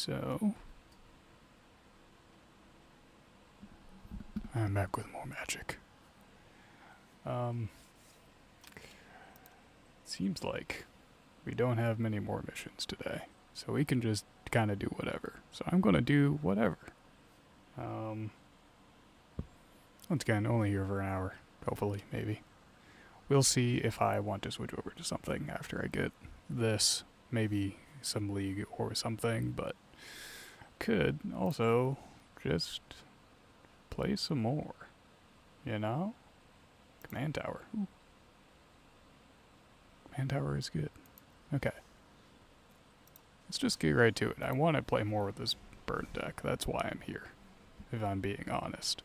So I'm back with more magic. Seems like we don't have many more missions today, so we can just kind of do whatever. So I'm gonna do whatever. Once again, only here for an hour, hopefully, maybe. We'll see if I want to switch over to something after I get this, maybe some league or something, but could also just play some more, you know? Command tower. Ooh. Command tower is good. Okay. Let's just get right to it. I want to play more with this bird deck. That's why I'm here, if I'm being honest.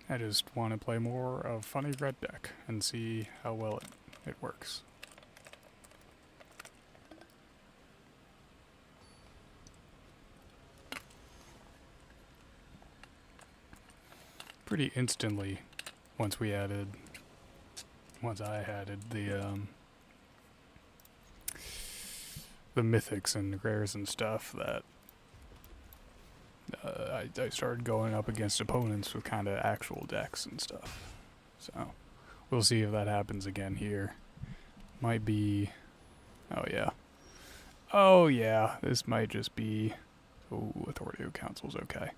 I just want to play more of funny red deck and see how well it works. Pretty instantly, once I added the mythics and rares and stuff, that I started going up against opponents with kind of actual decks and stuff. So we'll see if that happens again here. Might be. Oh yeah, this might just be. Oh, Authority of Council's okay.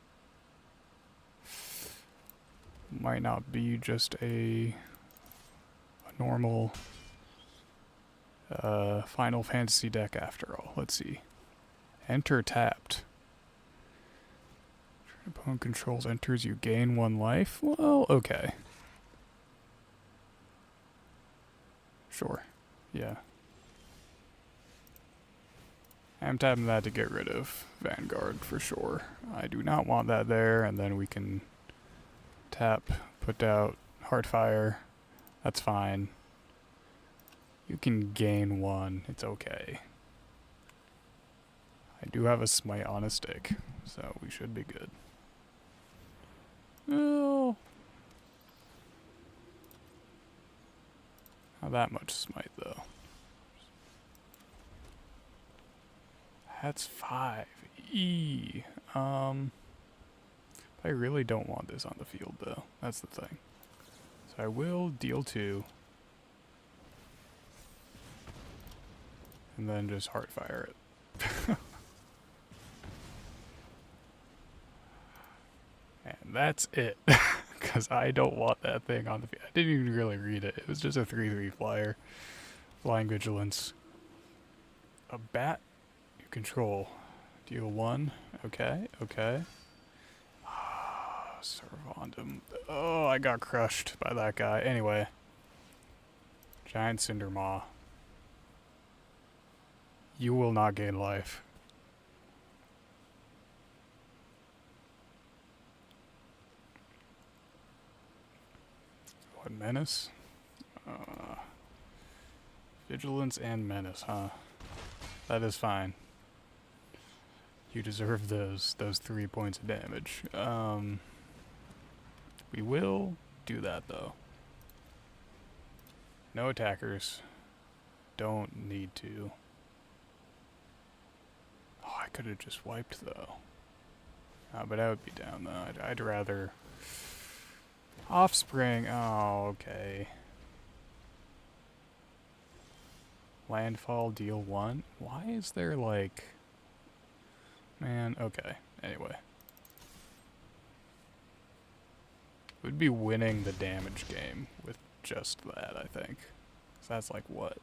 Might not be just a normal Final Fantasy deck after all. Let's see. Enter tapped. Opponent controls enters, you gain 1 life. Well, okay. Sure. Yeah. I'm tapping that to get rid of Vanguard for sure. I do not want that there, and then we can tap, put out Heartfire. That's fine. You can gain 1. It's okay. I do have a Smite on a stick, so we should be good. Oh. Not that much Smite, though. That's 5. I really don't want this on the field, though. That's the thing. So I will deal 2. And then just Heartfire it. And that's it. Because I don't want that thing on the field. I didn't even really read it. It was just a 3/3 flyer. Flying Vigilance. A bat you control. Deal 1. Okay, okay. Servandum. Oh, I got crushed by that guy. Anyway. Giant Cindermaw. You will not gain life. What, Menace? Vigilance and Menace, huh? That is fine. You deserve those 3 points of damage. We will do that, though. No attackers. Don't need to. Oh, I could have just wiped, though. But I would be down, though. I'd rather... Offspring. Oh, okay. Landfall, deal 1. Why is there, like... Man, okay. Anyway. We'd be winning the damage game with just that, I think. So that's like, what?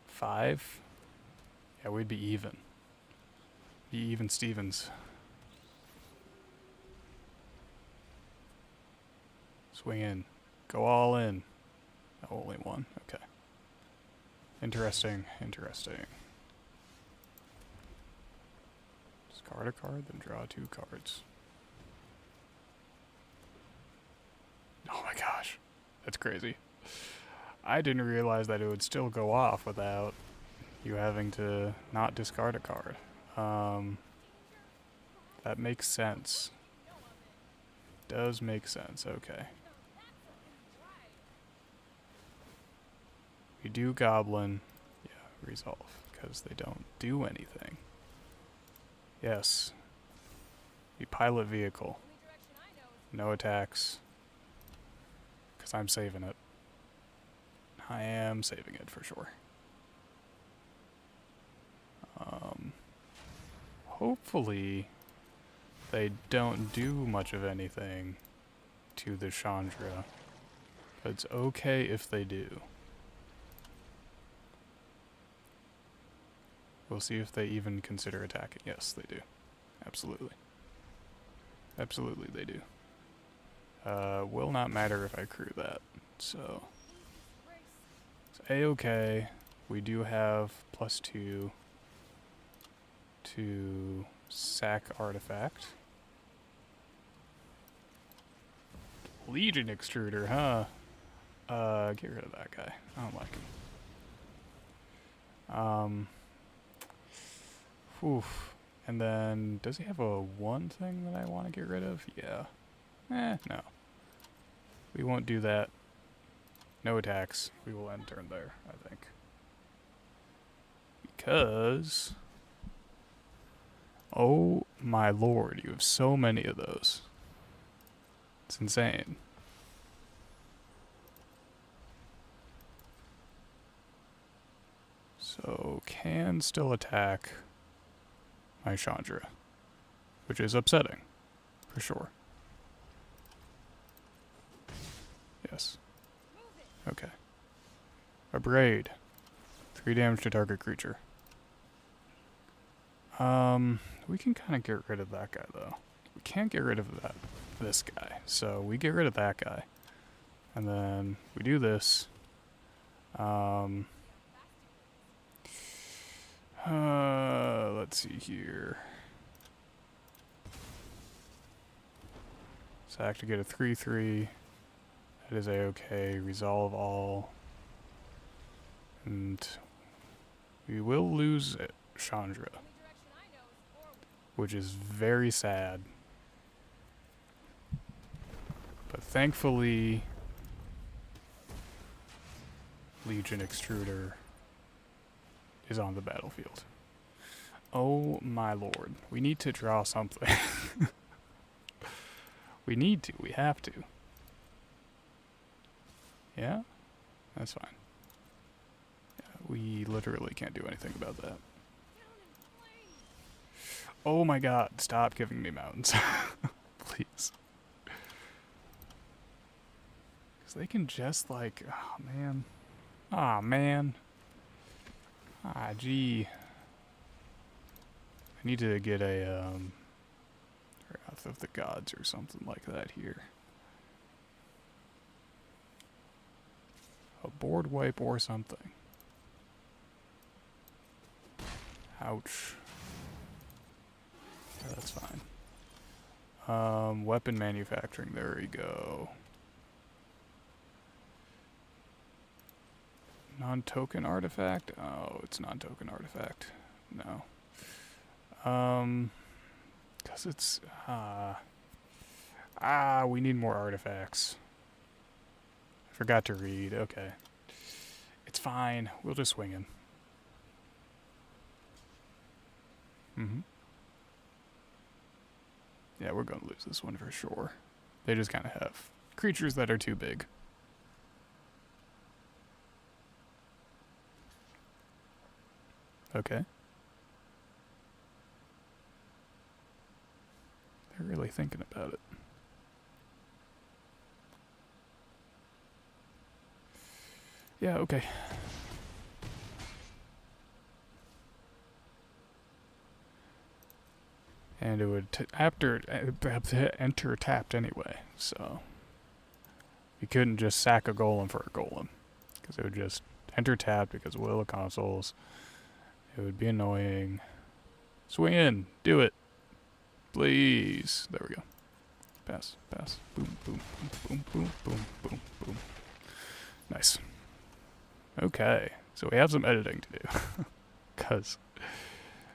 5? Yeah, we'd be even. Be even Stevens. Swing in. Go all in. Oh, only 1. Okay. Interesting, interesting. Discard a card, then draw 2 cards. Oh my gosh. That's crazy. I didn't realize that it would still go off without you having to not discard a card. That makes sense. Does make sense, okay. We do Goblin. Yeah, resolve. because they don't do anything. Yes. The pilot vehicle. No attacks. Because I'm saving it. I am saving it for sure. Hopefully they don't do much of anything to the Chandra. But it's okay if they do. We'll see if they even consider attacking. Yes, they do. Absolutely. Absolutely they do. Will not matter if I crew that. So it's A-okay. We do have +2 to sack artifact. Legion extruder, huh? Get rid of that guy. I don't like him. Oof. And then, does he have a 1 thing that I want to get rid of? Yeah. No. We won't do that. No attacks. We will end turn there, I think. Because... oh my lord, you have so many of those. It's insane. So, can still attack my Chandra, which is upsetting, for sure. Yes. Okay. Abrade. 3 damage to target creature. We can kind of get rid of that guy, though. We can't get rid of this guy, so we get rid of that guy. And then we do this. Let's see here. Sack to get a 3/3. That is A-okay. Resolve all. And we will lose it, Chandra. Which is very sad. But thankfully, Legion Extruder is on the battlefield. Oh my lord. We need to draw something. We need to. We have to. Yeah? That's fine. Yeah, we literally can't do anything about that. Oh my god, stop giving me mountains. Please. Because they can just like... oh man. Aw man. Ah gee. I need to get a Wrath of the Gods or something like that here. A board wipe or something. Ouch. Yeah, that's fine. Weapon manufacturing, there we go. Non-token artifact? Oh, it's non-token artifact. No. Cause it's, we need more artifacts. I forgot to read, okay. It's fine, we'll just swing in. Yeah, we're gonna lose this one for sure. They just kind of have creatures that are too big. Okay. They're really thinking about it. Yeah, okay. And it would enter tapped anyway, so you couldn't just sack a golem for a golem, because it would just enter tapped because Will of Consoles. It would be annoying. Swing in, do it, please. There we go. Pass, pass. Boom, boom, boom, boom, boom, boom, boom. Nice. Okay, so we have some editing to do, because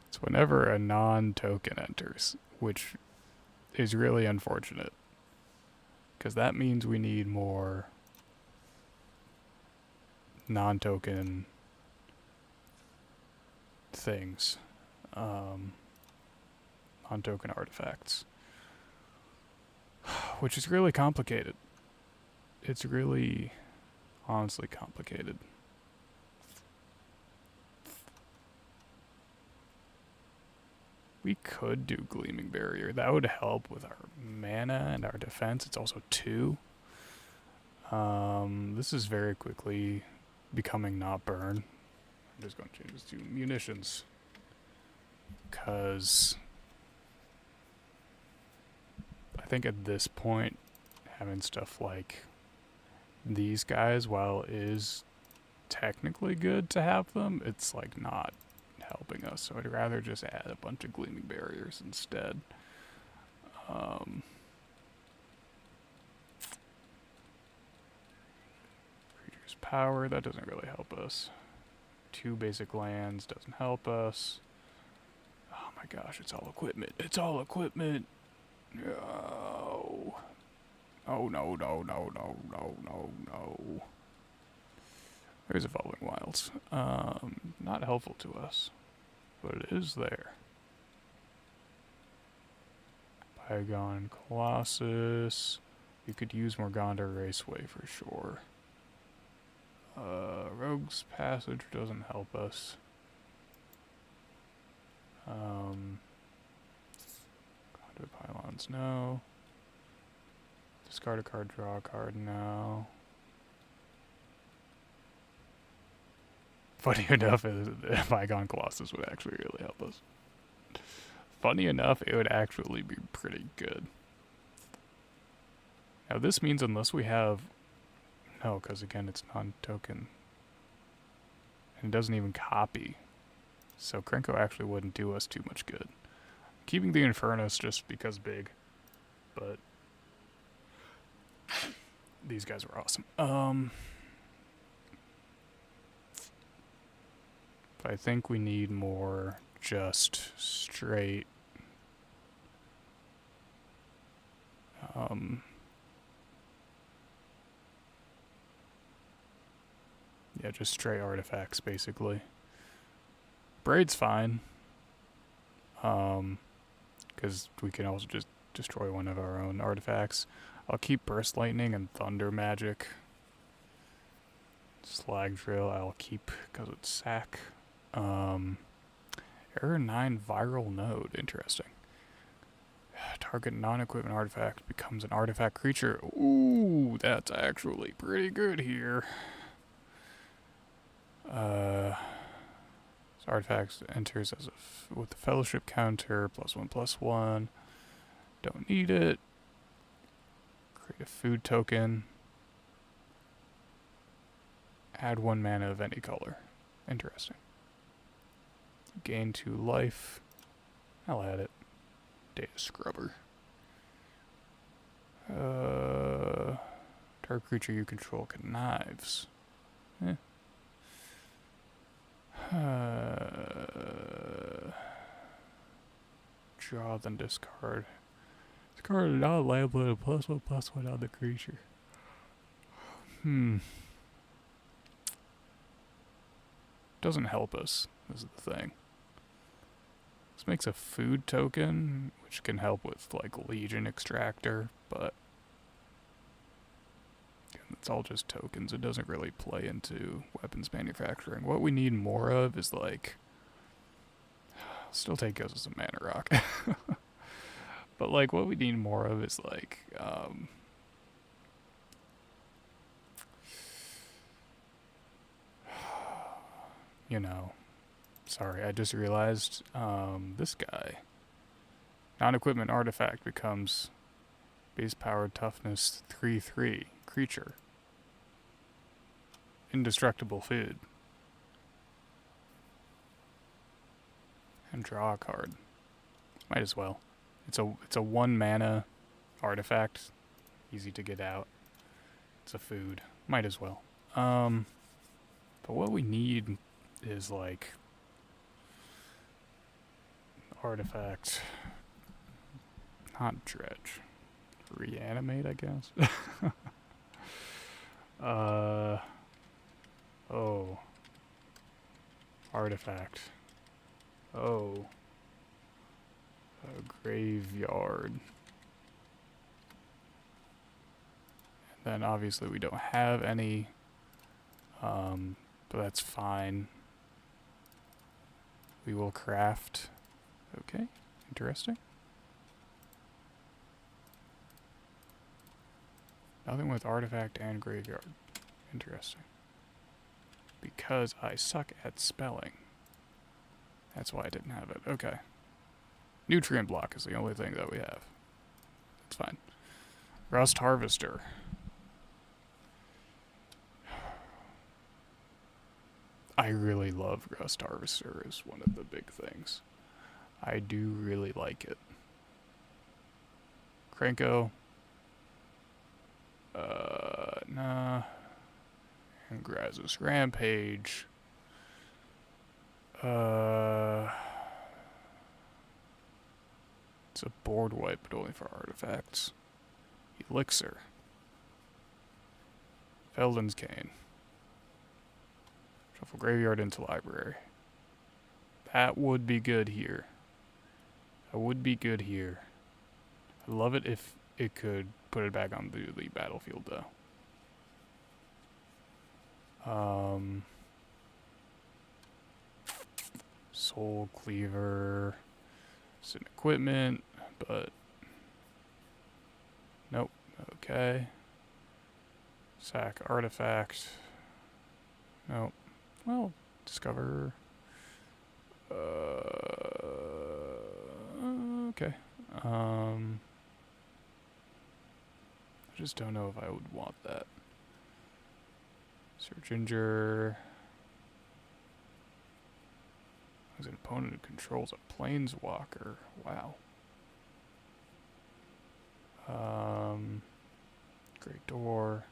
it's whenever a non-token enters, which is really unfortunate, because that means we need more non-token things. Non-token artifacts. Which is really complicated. It's really, honestly complicated. We could do Gleaming Barrier. That would help with our mana and our defense. It's also 2. This is very quickly becoming not burn. I'm just going to change this to munitions. Because I think at this point, having stuff like these guys, while it is technically good to have them, it's like not helping us. So I'd rather just add a bunch of Gleaming Barriers instead. Creature's power, that doesn't really help us. 2 basic lands doesn't help us. Oh my gosh, it's all equipment. It's all equipment. No. Oh no, no, no, no, no, no, no. There's Evolving Wilds. Not helpful to us, but it is there. Bygone Colossus. You could use Morganda Raceway for sure. Rogue's Passage doesn't help us. Conduit Pylons, no. Discard a card, draw a card, no. Funny enough, Bygone Colossus would actually really help us. Funny enough, it would actually be pretty good. Now this means unless we have... No, because again, it's non-token. And it doesn't even copy. So Krenko actually wouldn't do us too much good. Keeping the Infernus just because big. But... these guys were awesome. But I think we need more just straight... yeah, just straight artifacts, basically. Braid's fine. Because we can also just destroy one of our own artifacts. I'll keep Burst Lightning and Thunder Magic. Slag Drill I'll keep because it's sack. Error 9 Viral Node. Interesting. Target non-equipment artifact becomes an artifact creature. Ooh, that's actually pretty good here. This artifact enters as with the fellowship counter, +1/+1. Don't need it. Create a food token. Add 1 mana of any color. Interesting. Gain 2 life. I'll add it. Data Scrubber. Target creature you control connives. Draw, then discard. Discard not liable +1/+1 on the creature. Doesn't help us, this is the thing. This makes a food token, which can help with, like, Legion Extractor, but it's all just tokens. It doesn't really play into weapons manufacturing. What we need more of is, like... Still take us as a mana rock. But, like, what we need more of is, like, you know... Sorry, I just realized, this guy. Non-equipment artifact becomes base power toughness 3/3 creature. Indestructible food. And draw a card. Might as well. It's a 1 mana artifact. Easy to get out. It's a food. Might as well. But what we need is, like, artifact. Not dredge. Reanimate, I guess. Oh. Artifact. Oh. A graveyard. And then obviously we don't have any. But that's fine. We will craft. Okay, interesting. Nothing with artifact and graveyard. Interesting. Because I suck at spelling. That's why I didn't have it. Okay. Nutrient block is the only thing that we have. It's fine. Rust harvester. I really love rust harvester as one of the big things. I do really like it. Cranko. Nah. And Graz's Rampage. It's a board wipe, but only for artifacts. Elixir. Felden's Cane. Shuffle graveyard into library. That would be good here. That would be good here. I'd love it if it could put it back on the battlefield, though. Soul Cleaver. It's an equipment, but nope. Okay. Sack artifact. Nope. Well, discover. Okay. I just don't know if I would want that. Sir Ginger. As an opponent who controls a planeswalker. Wow. Great Door.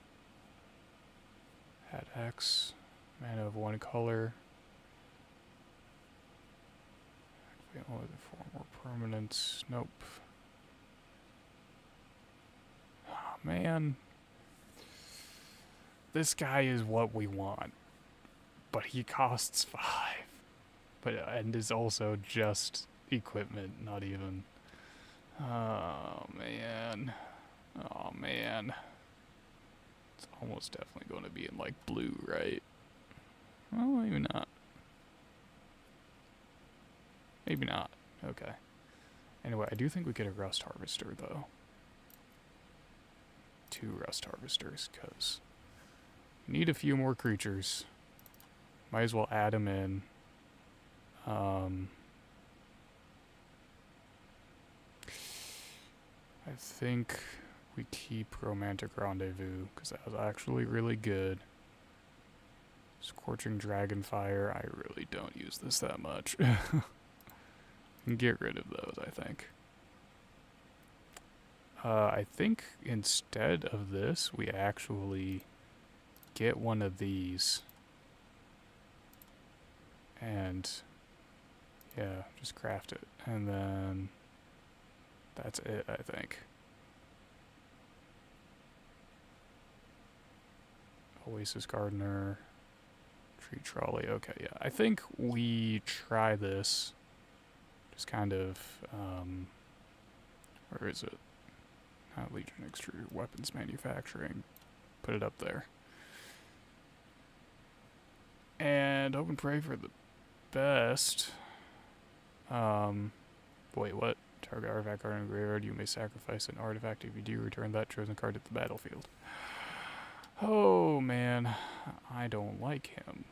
Had X. Mana of one color. Only the 4 more permanents. Nope. Oh, man. This guy is what we want. But he costs 5. And is also just equipment, not even. Oh, man. Oh, man. It's almost definitely going to be in, like, blue, right? Well, maybe not. Maybe not. Okay. Anyway, I do think we get a Rust Harvester, though. 2 Rust Harvesters, because we need a few more creatures. Might as well add them in. I think we keep Romantic Rendezvous, because that was actually really good. Scorching Dragonfire, I really don't use this that much. Get rid of those, I think. I think instead of this, we actually get one of these. And, yeah, just craft it. And then that's it, I think. Oasis Gardener. Tree Trolley. Okay, yeah. I think we try this. Just kind of, where is it? Not Legion Extruder, Weapons Manufacturing. Put it up there. And hope and pray for the best. Wait, what? Target artifact card in the graveyard. You may sacrifice an artifact. If you do, return that chosen card to the battlefield. Oh, man. I don't like him.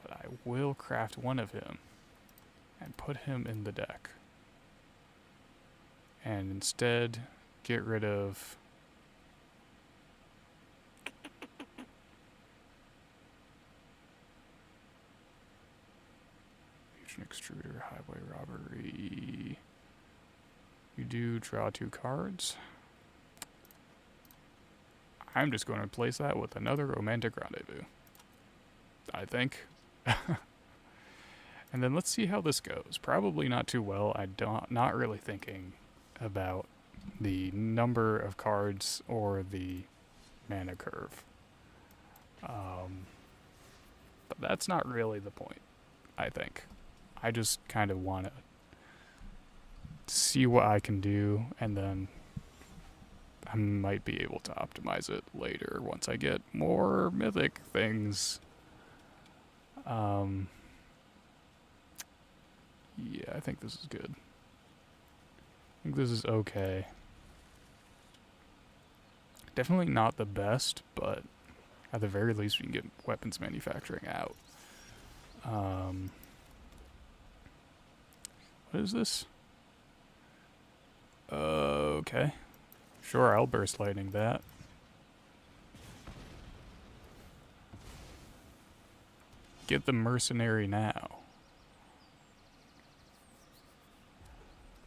But I will craft one of him. And put him in the deck. And instead, get rid of... Legion Extruder, Highway Robbery... You do draw 2 cards. I'm just going to replace that with another Romantic Rendezvous. I think. And then let's see how this goes. Probably not too well. Not really thinking about the number of cards or the mana curve. But that's not really the point, I think. I just kind of want to see what I can do, and then I might be able to optimize it later once I get more mythic things. Yeah, I think this is good. I think this is okay. Definitely not the best, but at the very least we can get weapons manufacturing out. What is this? Okay. Sure, I'll burst lightning that. Get the mercenary now.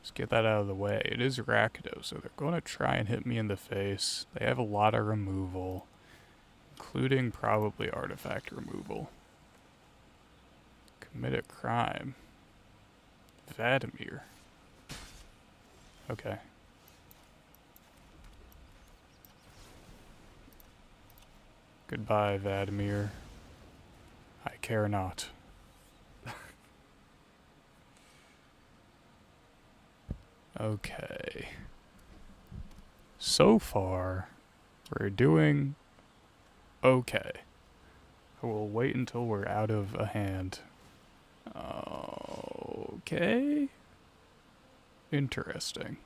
Just get that out of the way. It is Rakdos, so they're going to try and hit me in the face. They have a lot of removal, including probably artifact removal. Commit a crime. Vladimir. Okay. Goodbye, Vladimir. I care not. Okay. So far, we're doing okay. We'll wait until we're out of a hand. Okay. Interesting.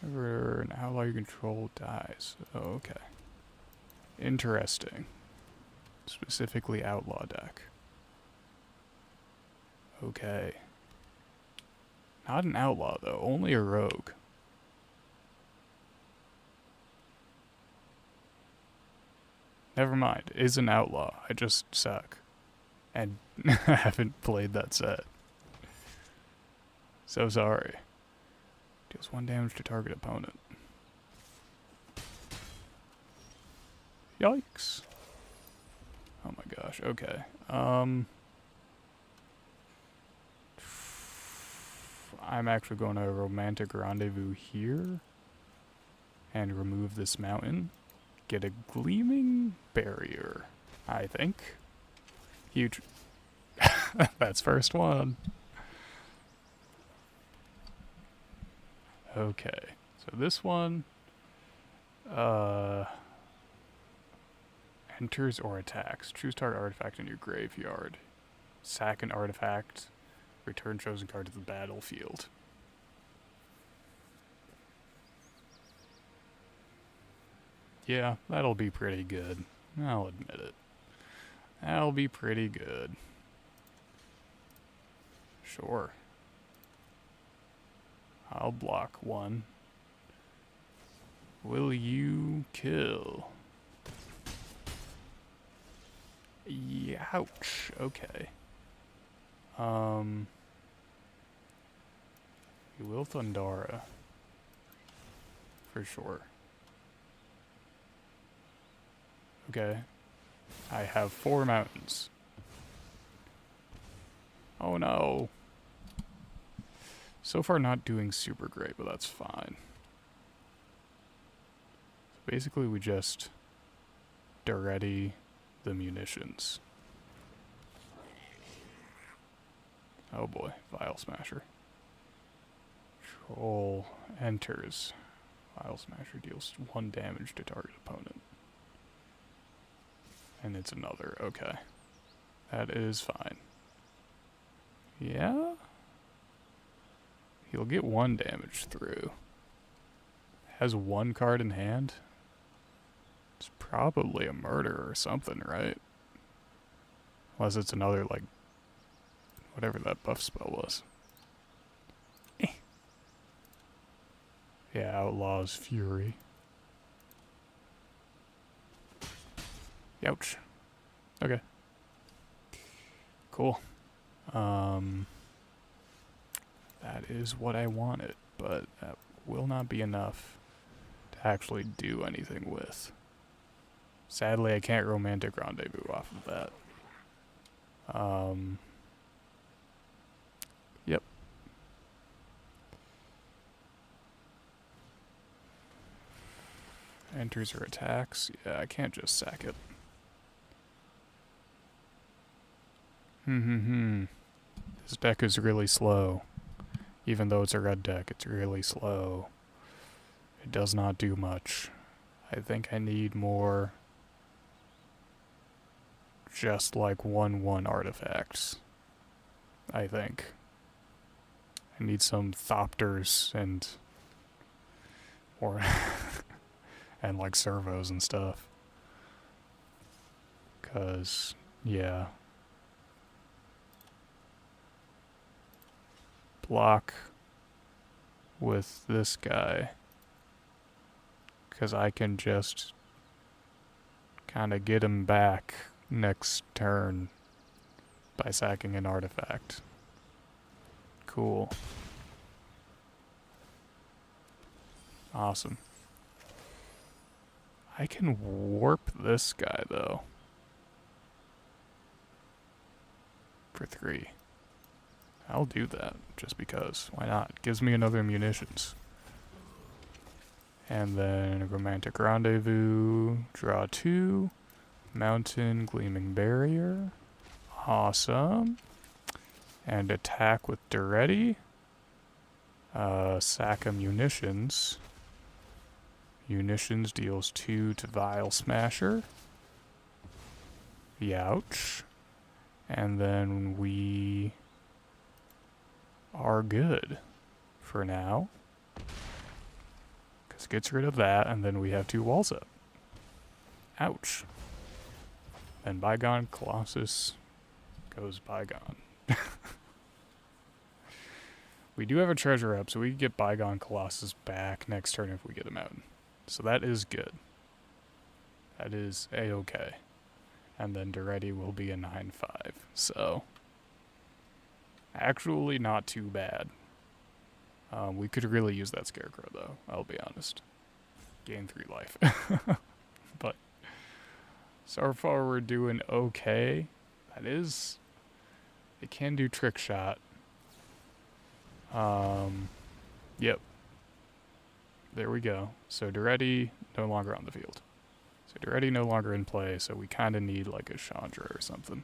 Whenever an ally you control dies. Okay. Interesting. Specifically outlaw deck. Okay. Not an outlaw though, only a rogue. Never mind, is an outlaw. I just suck. And haven't played that set. So sorry. Deals 1 damage to target opponent. Yikes. Oh my gosh, okay. I'm actually going to romantic rendezvous here and remove this mountain. Get a gleaming barrier, I think. Huge. That's first one. Okay, so this one enters or attacks. Choose target artifact in your graveyard. Sack an artifact. Return chosen card to the battlefield. Yeah, that'll be pretty good. I'll admit it. That'll be pretty good. Sure. I'll block one. Will you kill? Ouch. Okay. You will Thundara. For sure. Okay. I have 4 mountains. Oh no. So far not doing super great, but that's fine. So basically we just ready the munitions. Oh boy, Vial Smasher. Troll enters. Vial Smasher deals 1 damage to target opponent. And it's another, okay. That is fine. Yeah? He'll get 1 damage through. Has 1 card in hand? It's probably a murder or something, right? Unless it's another, like, whatever that buff spell was. Yeah, Outlaw's Fury. Ouch. Okay. Cool. That is what I wanted, but that will not be enough to actually do anything with. Sadly, I can't romantic rendezvous off of that. Yep. Enters or attacks. Yeah, I can't just sack it. This deck is really slow. Even though it's a red deck, it's really slow. It does not do much. I think I need more just like 1/1 artifacts. I think. I need some Thopters and or and like servos and stuff. Cause yeah. Block with this guy. Cause I can just kinda get him back next turn by sacking an artifact. Cool. Awesome. I can warp this guy though. For 3. I'll do that just because. Why not? Gives me another munitions. And then a Romantic Rendezvous. Draw 2. Mountain Gleaming Barrier. Awesome. And attack with Duretti. Sack of munitions. Munitions deals 2 to Vile Smasher. Youch. And then we are good for now. Because it gets rid of that, and then we have 2 walls up. Ouch. And Bygone Colossus goes Bygone. We do have a treasure up, so we can get Bygone Colossus back next turn if we get him out. So that is good. That is a-okay. And then Duretti will be a 9/5. So, actually not too bad. We could really use that Scarecrow though, I'll be honest. Gain 3 life. But, so far we're doing okay. That is, it can do Trick Shot. Yep. There we go. So Duretti no longer on the field. So Duretti no longer in play, so we kind of need like a Chandra or something.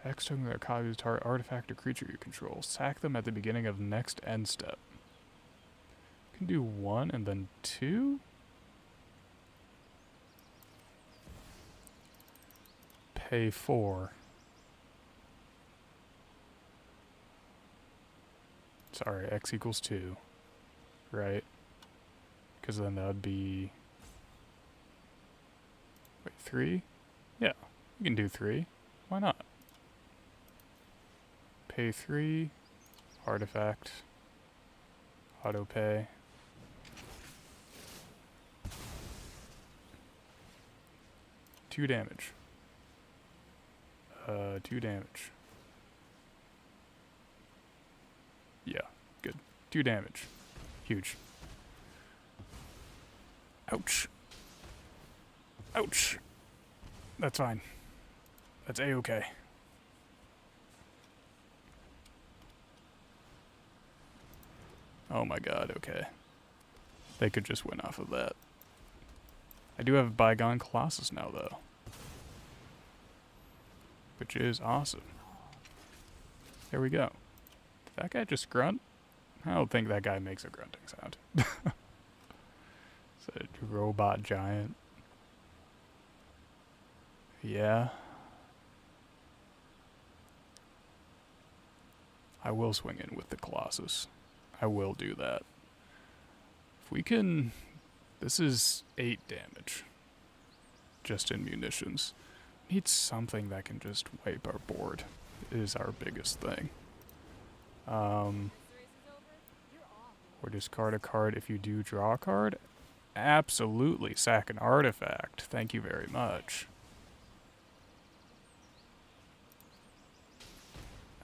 X token that copies target artifact or creature you control. Sack them at the beginning of next end step. You can do 1 and then 2? Pay 4. Sorry, X equals 2. Right? Because then that would be... Wait, 3? Yeah, we can do 3. Why not? Pay 3. Artifact. Auto pay. Two damage. 2 damage. Yeah, good. 2 damage. Huge. Ouch. Ouch. That's fine. That's a-okay. Oh my god, okay. They could just win off of that. I do have Bygone Colossus now, though. Which is awesome. There we go. Did that guy just grunt? I don't think that guy makes a grunting sound. It's a robot giant. Yeah. I will swing in with the Colossus. I will do that. If we can... This is 8 damage. Just in munitions. Need something that can just wipe our board. Is our biggest thing. Or discard a card if you do draw a card. Absolutely. Sack an artifact. Thank you very much.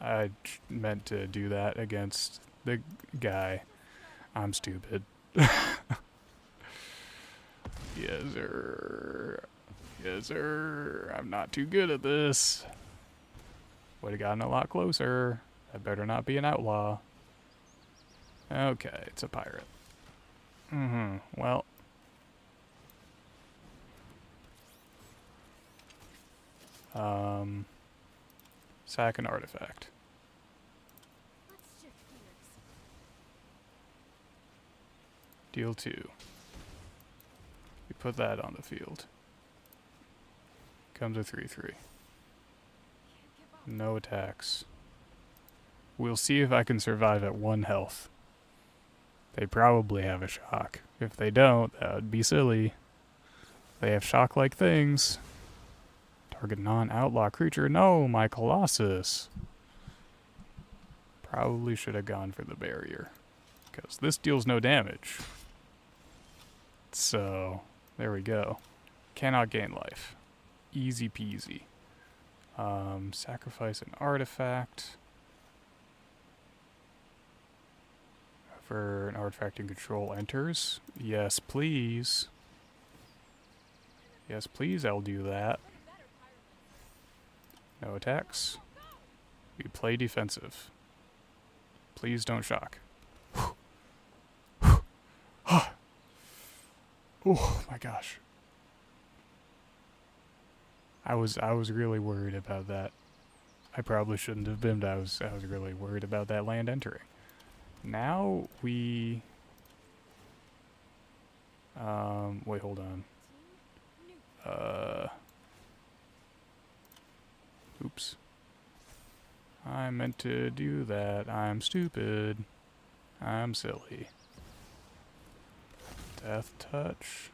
I meant to do that against the guy. I'm stupid. Yes, sir. Yes, sir. I'm not too good at this. Would have gotten a lot closer. That better not be an outlaw. Okay, it's a pirate. Well. Sack an artifact. Deal 2. We put that on the field. Comes a 3/3. No attacks. We'll see if I can survive at 1 health. They probably have a shock. If they don't, that would be silly. They have shock-like things. Target non-outlaw creature. No, my Colossus. Probably should have gone for the barrier, because this deals no damage. So, there we go. Cannot gain life. Easy peasy. Sacrifice an artifact. For an artifact in control enters. Yes, please. Yes, please, I'll do that. No attacks. We play defensive. Please don't shock. Oh my gosh. I was really worried about that. I probably shouldn't have been, but I was really worried about that land entering. Now we wait, hold on. Oops. I meant to do that. I'm stupid. I'm silly. Death touch.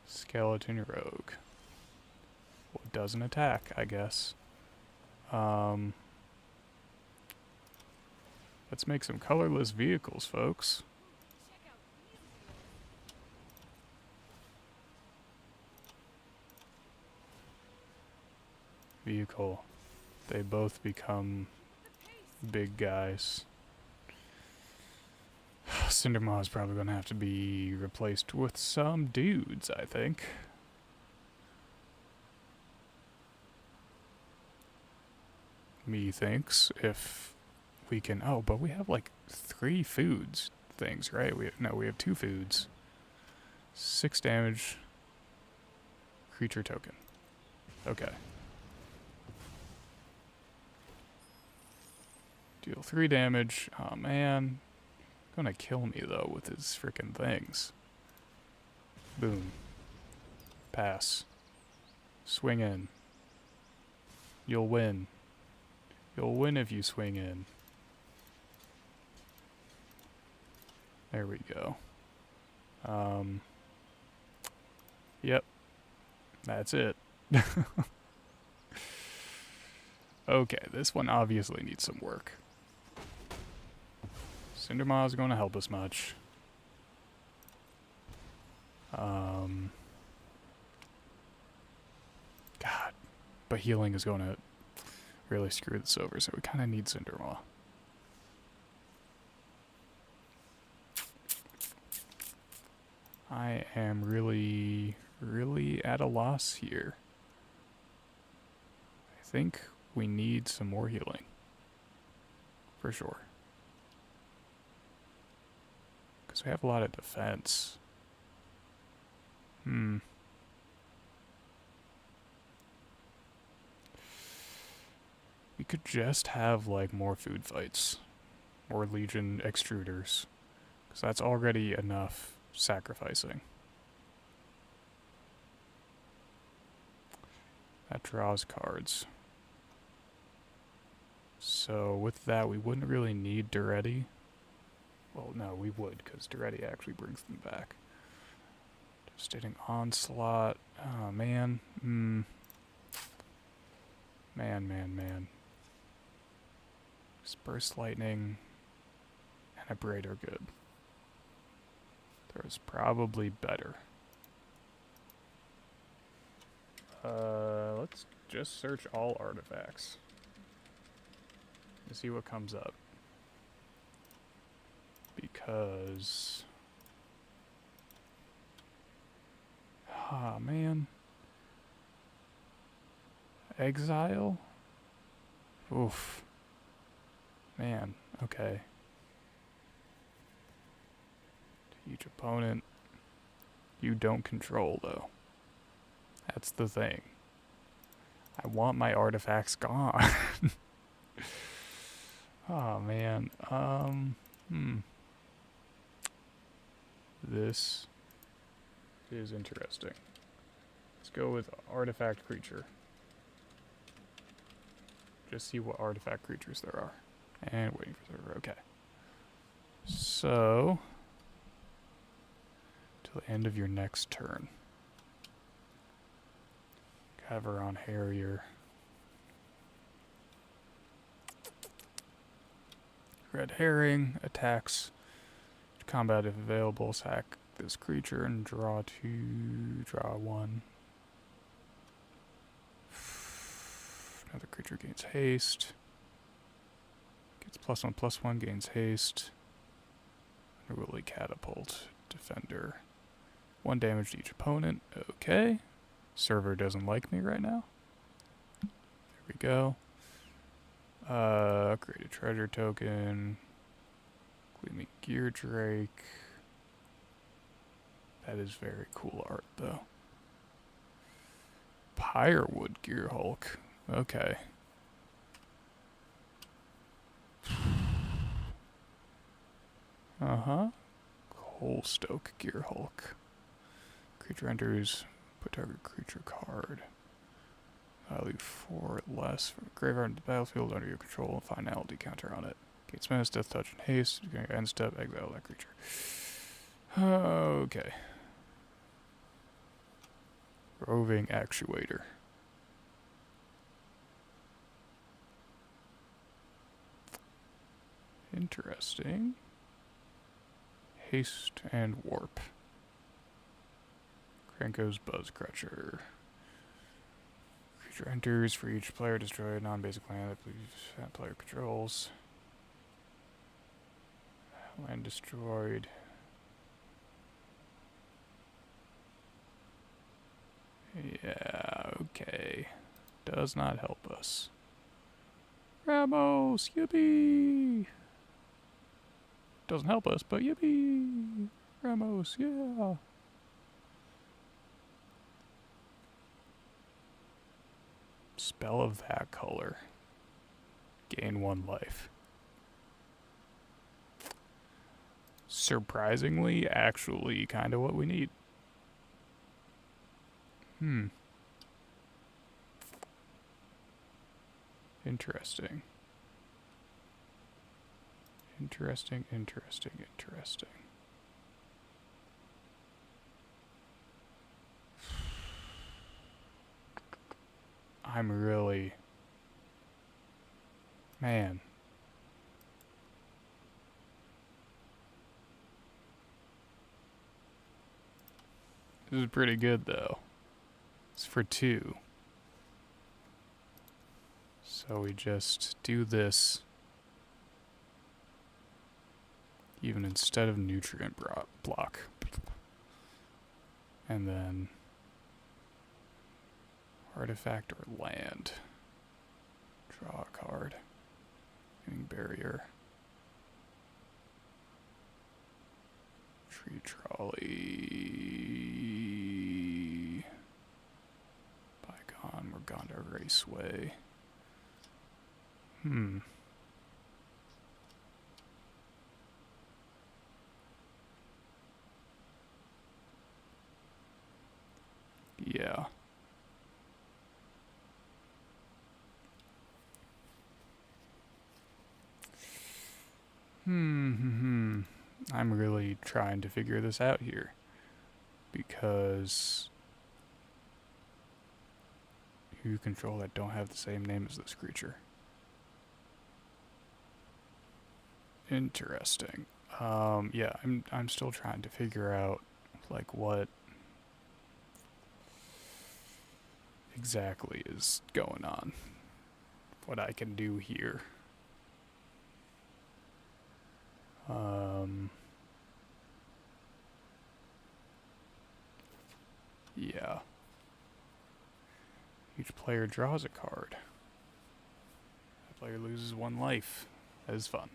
Skeleton rogue. Well, it doesn't attack, I guess. Let's make some colorless vehicles, folks. Vehicle. They both become big guys. Cindermaw is probably going to have to be replaced with some dudes, I think. Methinks, if we can... Oh, but we have like 3 foods things, right? We have 2 foods. 6 damage. Creature token. Okay. Deal 3 damage. Oh man. Gonna kill me though with his frickin' things. Boom. Pass. Swing in. You'll win. You'll win if you swing in. There we go. Yep. That's it. Okay, this one obviously needs some work. Cindermaw is going to help us much. God. But healing is going to really screw this over, so we kind of need Cindermaw. I am really, really at a loss here. I think we need some more healing. For sure. Because we have a lot of defense. We could just have, like, more food fights. More Legion extruders. Because that's already enough sacrificing. That draws cards. So with that, we wouldn't really need Duretti. Well, no, we would, because Duretti actually brings them back. Devastating Onslaught. Oh, man. Man. Burst Lightning and a Braid are good. There's probably better. Let's just search all artifacts to see what comes up. Because... ah, man. Exile? Oof. Man, okay. Each opponent you don't control, though. That's the thing. I want my artifacts gone. Oh, man. This is interesting. Let's go with artifact creature. Just see what artifact creatures there are. And waiting for server. Okay. So, till the end of your next turn. Caveron Harrier. Red Herring attacks. Combat if available. Sack this creature and draw 2. Draw 1. Another creature gains haste. Gets +1/+1, gains haste. Unruly Catapult. Defender. 1 damage to each opponent. Okay. Server doesn't like me right now. There we go. Create a treasure token. Gleaming Gear Drake. That is very cool art, though. Pyrewood Gear Hulk. Okay. Coalstoke Gear Hulk. Creature enters, put target creature card. Value 4 or less from the graveyard into the battlefield under your control and finality counter on it. Gains menace, death touch, and haste. You're going to end step, exile that creature. Okay. Roving Actuator. Interesting. Haste and warp. Krenko's Buzzcrutcher. Creature enters, for each player destroy a non-basic land that player controls. Land destroyed. Yeah, okay. Does not help us. Ramos, yippee! Doesn't help us, but yippee! Ramos, yeah! Spell of that color. Gain 1 life. Surprisingly, actually, kind of what we need. Interesting. Interesting. I'm really... Man. This is pretty good, though. It's for 2. So we just do this. Even instead of nutrient block. And then artifact or land. Draw a card. Getting barrier. Tree trolley. Bygone, Morgana Raceway. Yeah. I'm really trying to figure this out here. Because you control that don't have the same name as this creature. Interesting. Yeah, I'm still trying to figure out like what exactly is going on. What I can do here. Yeah. Each player draws a card. The player loses 1 life. That is fun.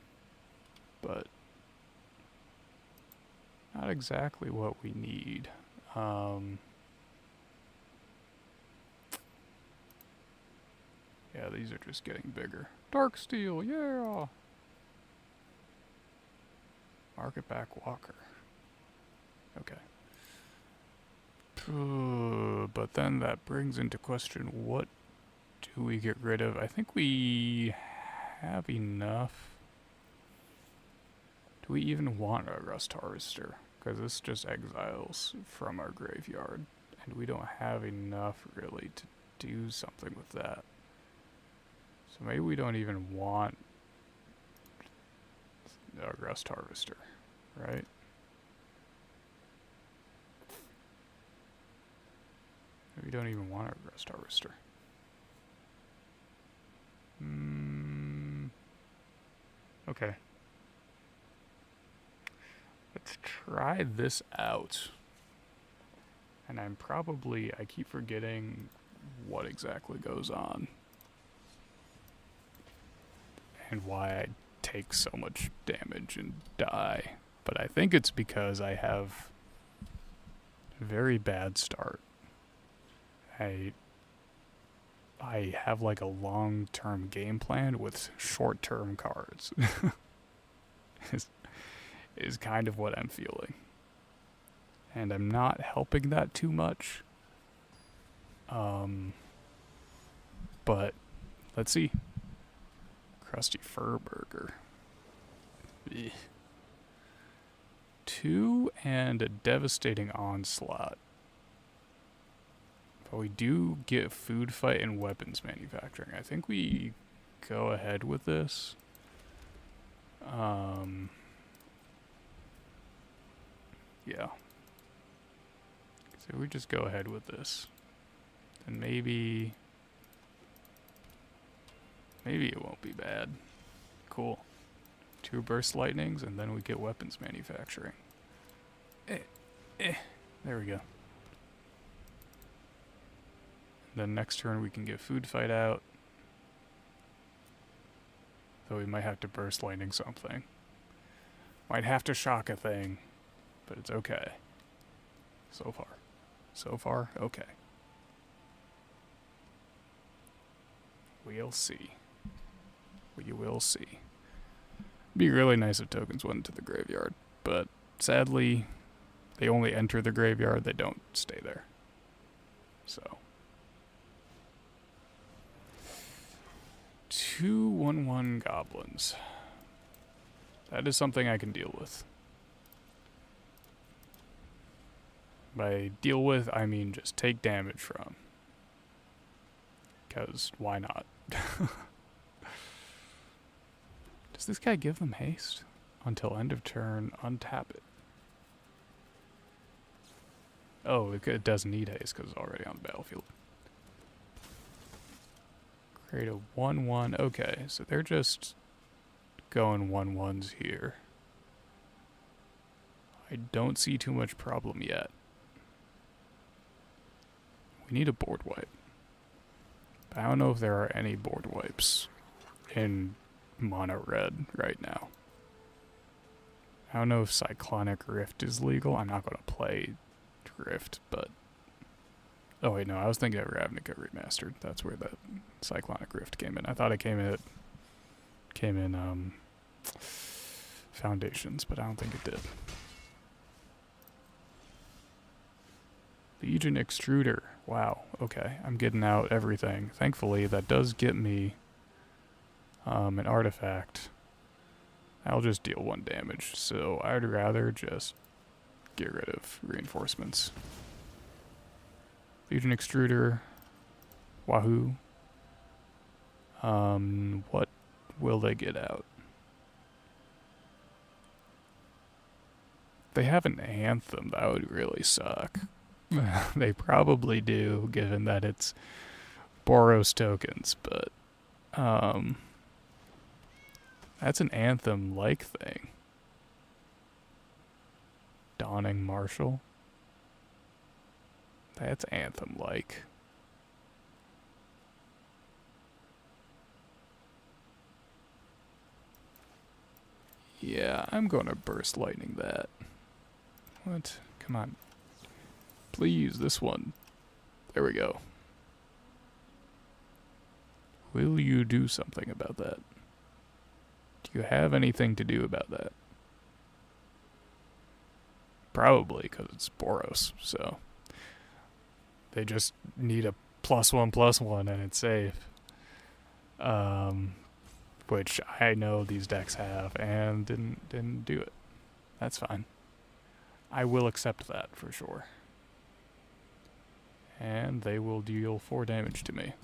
But not exactly what we need. Yeah, these are just getting bigger. Dark steel, yeah! Market back walker. Okay. But then that brings into question, what do we get rid of? I think we have enough. Do we even want a rust harvester? Because this just exiles from our graveyard, and we don't have enough really to do something with that. So maybe we don't even want a rust harvester, right? We don't even want a rust harvester. Okay. Let's try this out. And I keep forgetting what exactly goes on. And why I take so much damage and die. But I think it's because I have a very bad start. I have like a long-term game plan with short-term cards. is kind of what I'm feeling. And I'm not helping that too much. But let's see. Crusty fur burger. Ugh. 2 and a devastating onslaught. But we do get food fight and weapons manufacturing. I think we go ahead with this. Yeah. So we just go ahead with this. And maybe it won't be bad. Cool. 2 burst lightnings, and then we get weapons manufacturing. There we go. Then next turn we can get food fight out. Though we might have to burst lightning something. Might have to shock a thing. But it's okay. So far, okay. We'll see. We will see. It'd be really nice if tokens went into the graveyard. But sadly, they only enter the graveyard, they don't stay there. So. 2 1/1 goblins. That is something I can deal with. By deal with, I mean just take damage from. Because why not? Does this guy give them haste? Until end of turn, untap it. Oh, it doesn't need haste because it's already on the battlefield. Create a 1/1. Okay, so they're just going 1/1s here. I don't see too much problem yet. We need a board wipe. But I don't know if there are any board wipes in mono red right now. I don't know if Cyclonic Rift is legal. I'm not going to play Rift, but... Oh wait, no, I was thinking of Ravnica Remastered. That's where the Cyclonic Rift came in. I thought it came in Foundations, but I don't think it did. Legion Extruder. Wow, okay. I'm getting out everything. Thankfully, that does get me an artifact. I'll just deal 1 damage, so I'd rather just get rid of reinforcements. Legion Extruder. Wahoo. What will they get out? They have an Anthem, that would really suck. They probably do, given that it's Boros tokens, but that's an Anthem-like thing. Dawning Marshal. That's Anthem-like. Yeah, I'm gonna burst lightning that. What? Come on. Please, this one. There we go. Will you do something about that? Do you have anything to do about that? Probably, because it's Boros, so they just need a +1/+1 and it's safe. Which I know these decks have and didn't do it. That's fine. I will accept that for sure. And they will deal 4 damage to me.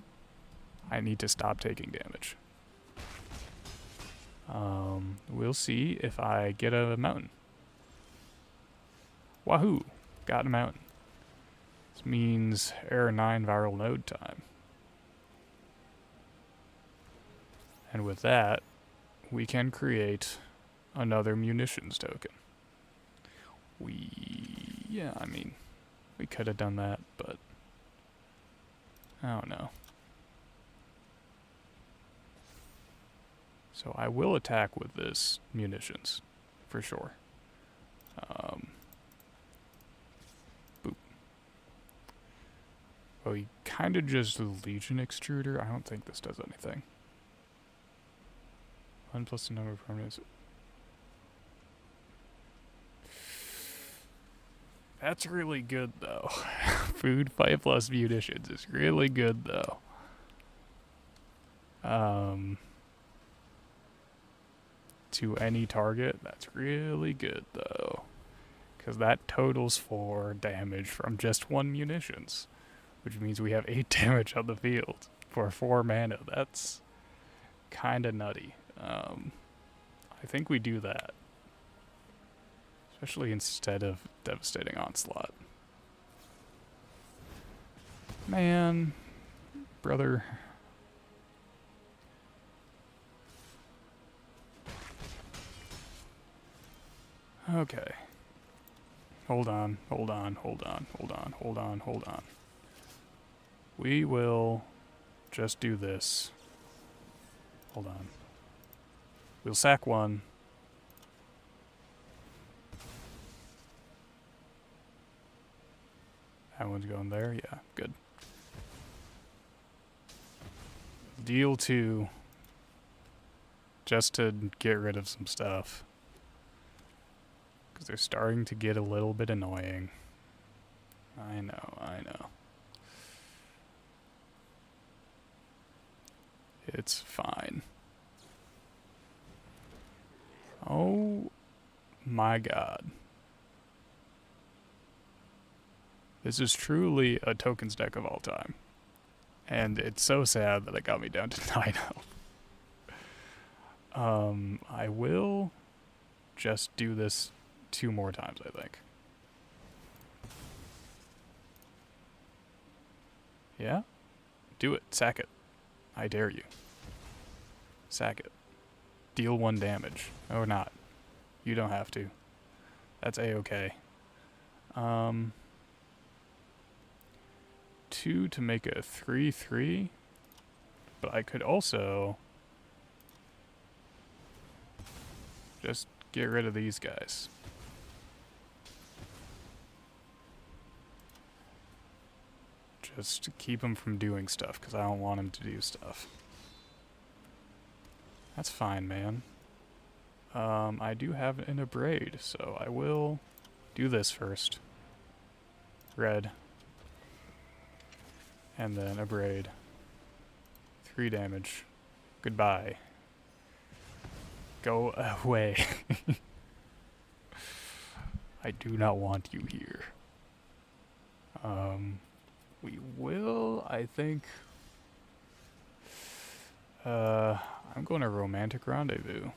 I need to stop taking damage. We'll see if I get a mountain. Wahoo! Got a mountain. This means Error 9 viral node time. And with that, we can create another munitions token. Yeah, I mean, we could have done that, but I don't know. So I will attack with this munitions, for sure. Boop. Well, he kind of just Legion Extruder. I don't think this does anything. 1 plus the number of permanents. That's really good, though. Food fight plus munitions is really good, though. To any target, that's really good, though. Because that totals 4 damage from just 1 munitions. Which means we have 8 damage on the field for 4 mana. That's kind of nutty. I think we do that. Especially instead of Devastating Onslaught. Man. Brother. Okay. Hold on. We will just do this. Hold on. We'll sack 1. That one's going there. Yeah, good. Deal 2. Just to get rid of some stuff. Because they're starting to get a little bit annoying. I know. It's fine. Oh my god. This is truly a tokens deck of all time. And it's so sad that it got me down to 9 health. I will just do this 2 more times, I think. Yeah? Do it. Sack it. I dare you. Sack it. Deal 1 damage. Or not. You don't have to. That's a-okay. 2 to make a 3/3. But I could also just get rid of these guys. Just to keep them from doing stuff, because I don't want them to do stuff. That's fine, man. I do have an Abrade, so I will do this first. Red. And then Abrade. 3 damage. Goodbye. Go away. I do not want you here. We will, I think... I'm going to Romantic Rendezvous.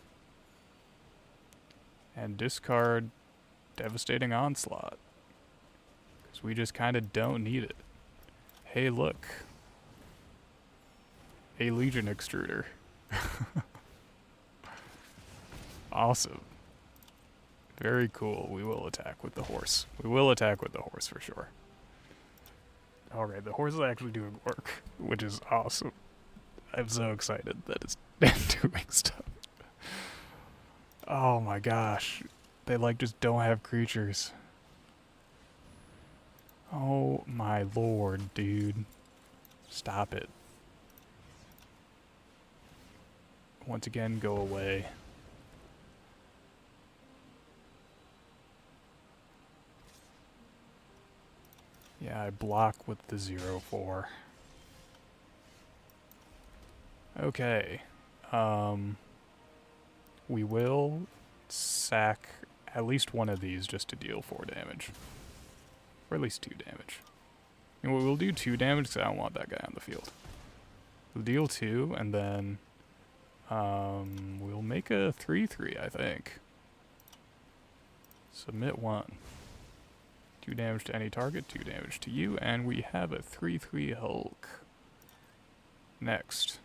And discard Devastating Onslaught. Because we just kind of don't need it. Hey, look. A Legion Extruder. Awesome. Very cool. We will attack with the horse. We will attack with the horse for sure. Alright, the horse is actually doing work, which is awesome. I'm so excited that it's doing stuff. Oh my gosh. They like just don't have creatures. Oh my lord, dude. Stop it. Once again, go away. Yeah, I block with the 0-4. Okay. We will sack at least one of these just to deal 4 damage. Or at least 2 damage. And we'll do 2 damage because I don't want that guy on the field. We'll deal 2 and then we'll make a 3-3, I think. Submit 1. 2 damage to any target, 2 damage to you, and we have a 3-3 Hulk. Next.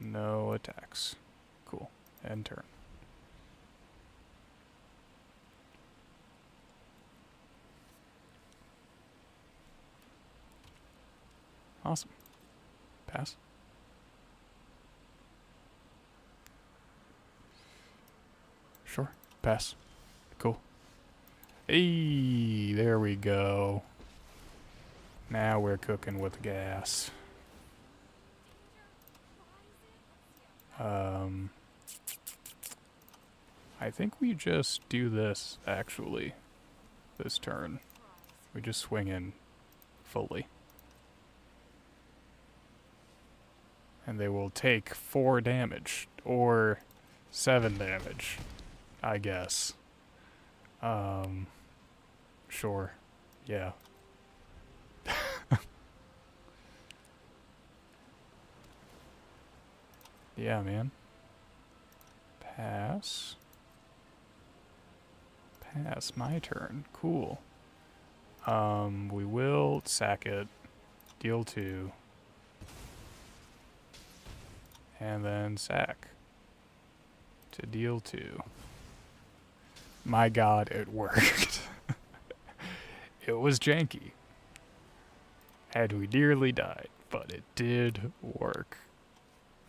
No attacks. Cool. End turn. Awesome. Pass. Sure. Pass. Cool. Hey, there we go. Now we're cooking with gas. I think we just do this, actually, this turn. We just swing in fully. And they will take 4 damage, or 7 damage, I guess. Sure. Yeah. Yeah, man. Pass. Pass, my turn. Cool. We will sack it, deal 2, and then sack to deal 2. My god, it worked. It was janky. And we nearly died, but it did work.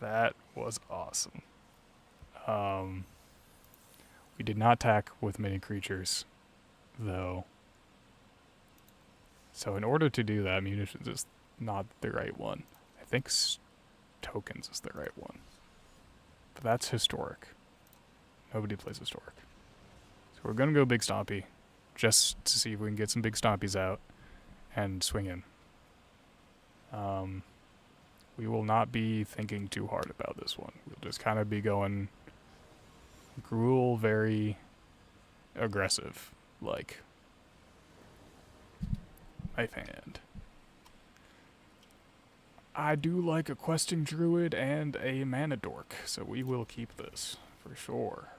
That was awesome. We did not attack with many creatures, though. So in order to do that, munitions is not the right one. I think tokens is the right one. But that's historic. Nobody plays historic. So we're going to go Big Stompy, just to see if we can get some Big Stompies out and swing in. We will not be thinking too hard about this one. We'll just kind of be going Gruul, very aggressive, like knife hand. I do like a questing druid and a mana dork, so we will keep this for sure.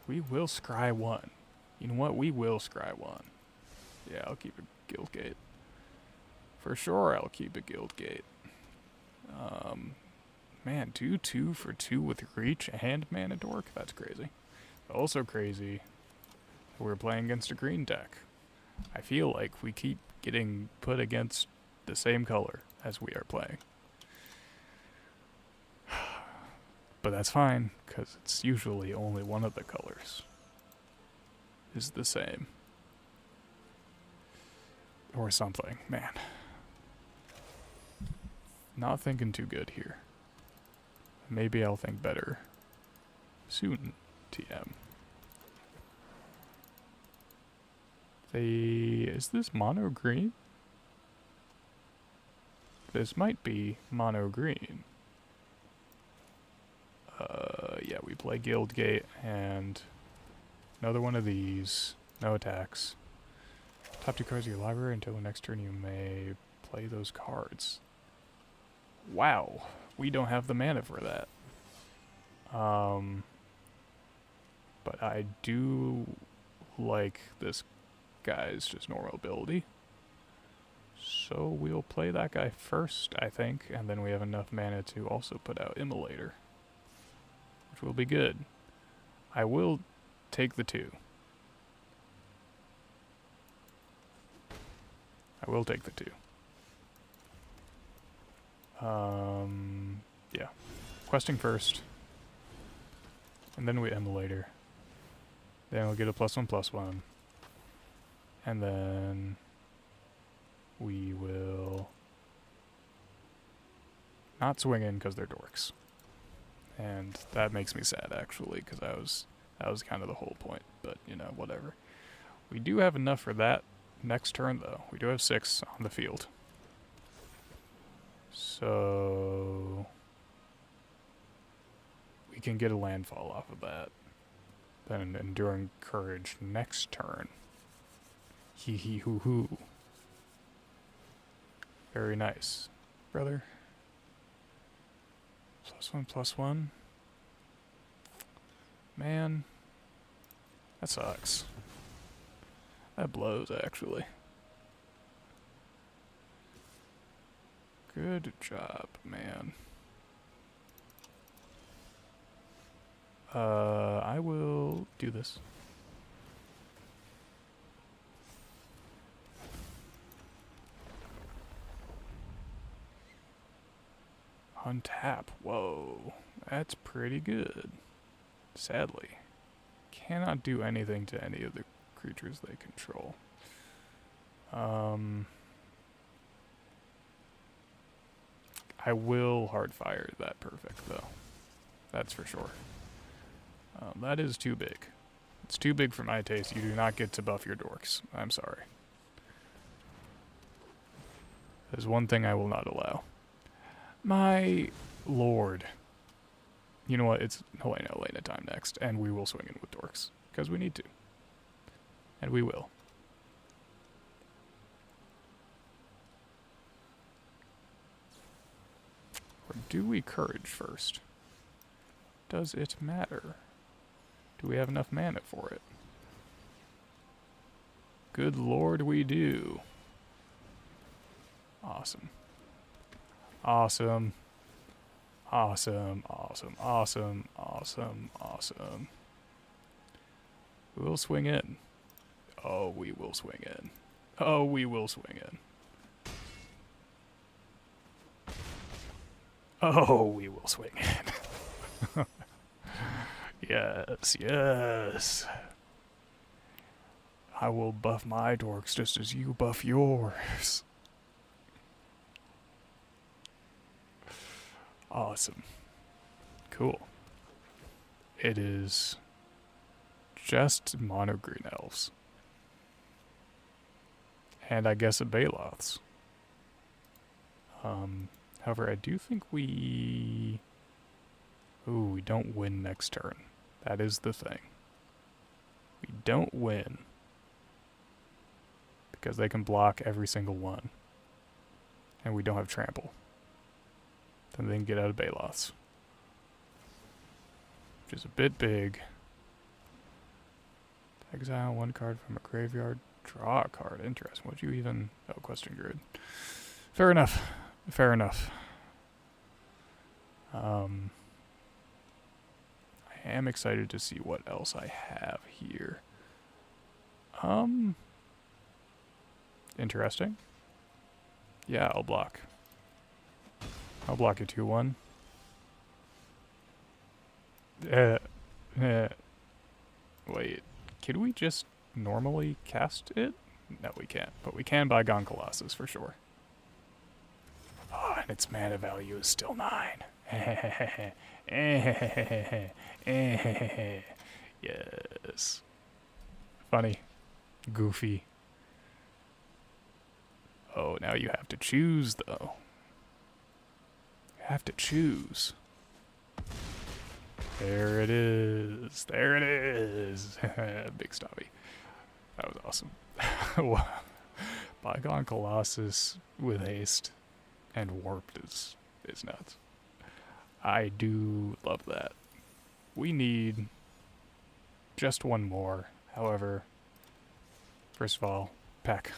We will scry 1. You know what? We will scry 1. Yeah, I'll keep a Guildgate. For sure, I'll keep a Guildgate. Man, 2/2 for 2 with reach and mana dork? That's crazy. Also crazy, we're playing against a green deck. I feel like we keep getting put against the same color as we are playing. But that's fine, because it's usually only one of the colors is the same. Or something, man. Not thinking too good here. Maybe I'll think better soon, TM. Is this mono green? This might be mono green. Yeah, we play Guildgate and another one of these. No attacks. Top 2 cards of your library until the next turn you may play those cards. Wow, we don't have the mana for that. But I do like this guy's just normal ability. So we'll play that guy first, I think, and then we have enough mana to also put out Immolator, which will be good. I will take the 2. I will take the 2. Yeah. Questing first. And then we Immolator. Then we'll get a +1/+1. And then we will not swing in because they're dorks. And that makes me sad, actually, because that was kind of the whole point. But, you know, whatever. We do have enough for that next turn, though. We do have 6 on the field. So we can get a landfall off of that. Then Enduring Courage next turn. Hee hee hoo hoo. Very nice, brother. +1/+1. Man, that sucks. That blows, actually. Good job, man. I will do this. Untap. Whoa. That's pretty good. Sadly. Cannot do anything to any of the creatures they control. I will hardfire that perfect, though. That's for sure. That is too big. It's too big for my taste. You do not get to buff your dorks. I'm sorry. There's one thing I will not allow. My lord. You know what? It's Helena time next, and we will swing in with dorks. Because we need to. And we will. Or do we courage first? Does it matter? Do we have enough mana for it? Good lord, we do. Awesome. Awesome. Awesome, awesome, awesome, awesome, awesome. We'll swing in. Oh, we will swing in. Oh, we will swing in. Oh, we will swing in. Yes, yes. I will buff my dorks just as you buff yours. Awesome. Cool. It is just mono green elves. And I guess a Baloths. However, I do think we... Ooh, we don't win next turn. That is the thing. We don't win. Because they can block every single one. And we don't have trample. Then they can get out of Baloths. Which is a bit big. Exile 1 card from a graveyard. Draw a card. Interesting. What'd you even... Oh, Question Grid. Fair enough. Fair enough. I am excited to see what else I have here. Interesting. Yeah, I'll block. I'll block it 2-1. Wait, can we just normally cast it? No, we can't. But we can buy Gone Colossus for sure. Oh, and its mana value is still 9. Yes. Funny. Goofy. Oh, now you have to choose, though. You have to choose. There it is. There it is. Big Stabby. That was awesome. Bygone Colossus with haste and warped is nuts. I do love that. We need just one more. However, first of all, pack.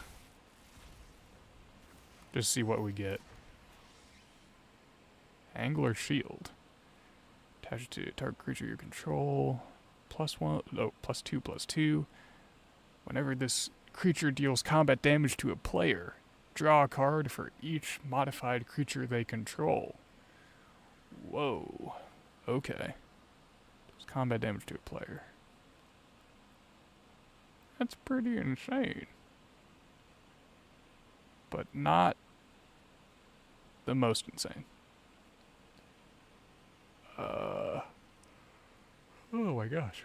Just see what we get. Angler Shield. Attach it to a target creature you control. +2/+2. Whenever this creature deals combat damage to a player, draw a card for each modified creature they control. Whoa. Okay. It's combat damage to a player. That's pretty insane. but not the most insane. Oh my gosh.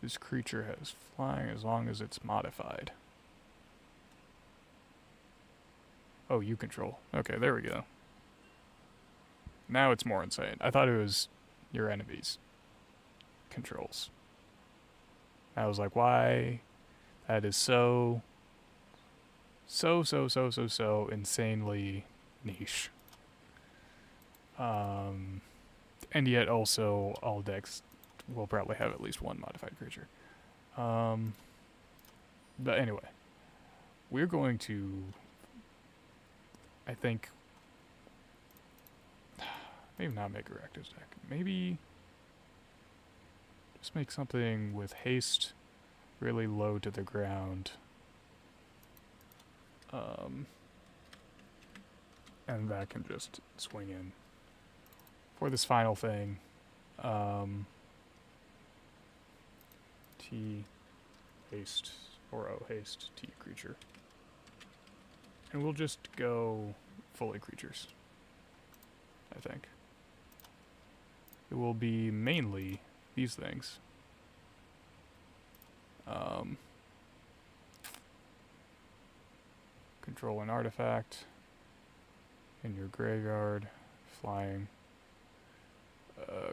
This creature has flying as long as it's modified. Oh, you control. Okay, there we go. Now it's more insane. I thought it was your enemies' controls. I was like, why? That is so insanely niche. And yet also all decks will probably have at least one modified creature. But anyway, we're going to, I think, maybe not make a Rakdos deck. Maybe just make something with haste really low to the ground. And that can just swing in. For this final thing, T haste, or O haste, T creature. And we'll just go fully creatures, I think. It will be mainly these things. Control an artifact in your graveyard, flying,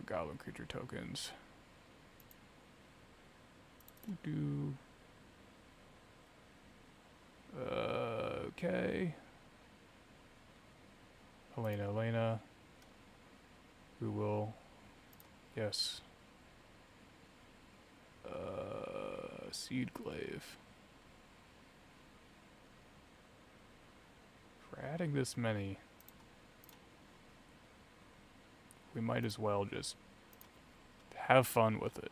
goblin creature tokens. Okay. Elena. We will. Yes. Seed glaive. If we're adding this many, we might as well just have fun with it.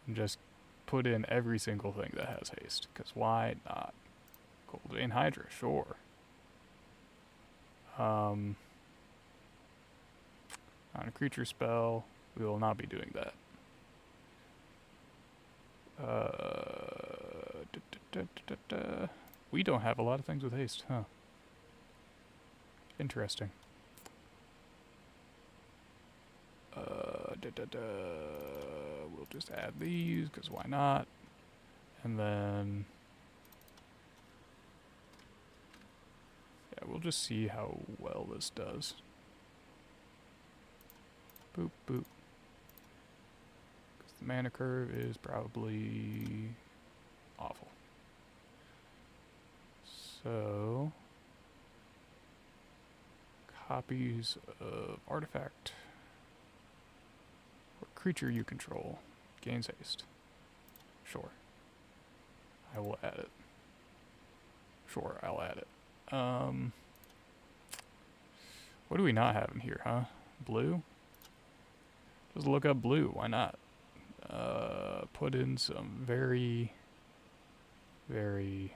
And just put in every single thing that has haste, because why not? Gold Vein Hydra, sure. On a creature spell, we will not be doing that. We don't have a lot of things with haste, huh? Interesting. We'll just add these, because why not? And then... yeah, we'll just see how well this does. Boop, boop. Because the mana curve is probably awful. So... copies of artifact. Or creature you control gains haste. Sure. I will add it. Sure, I'll add it. What do we not have in here, huh? Blue? Just look up blue, why not? Put in some very, very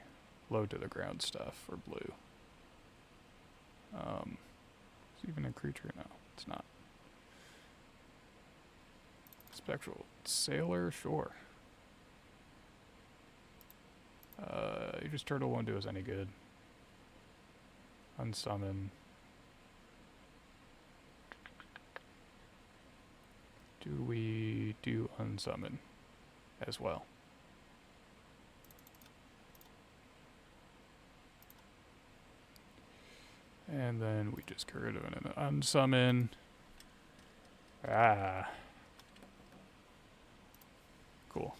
low to the ground stuff for blue. Is it even a creature? No, it's not. Spectral Sailor, sure. You just turtle won't do us any good. Unsummon. Do we do unsummon as well? And then we just get rid of an unsummon. Ah. Cool.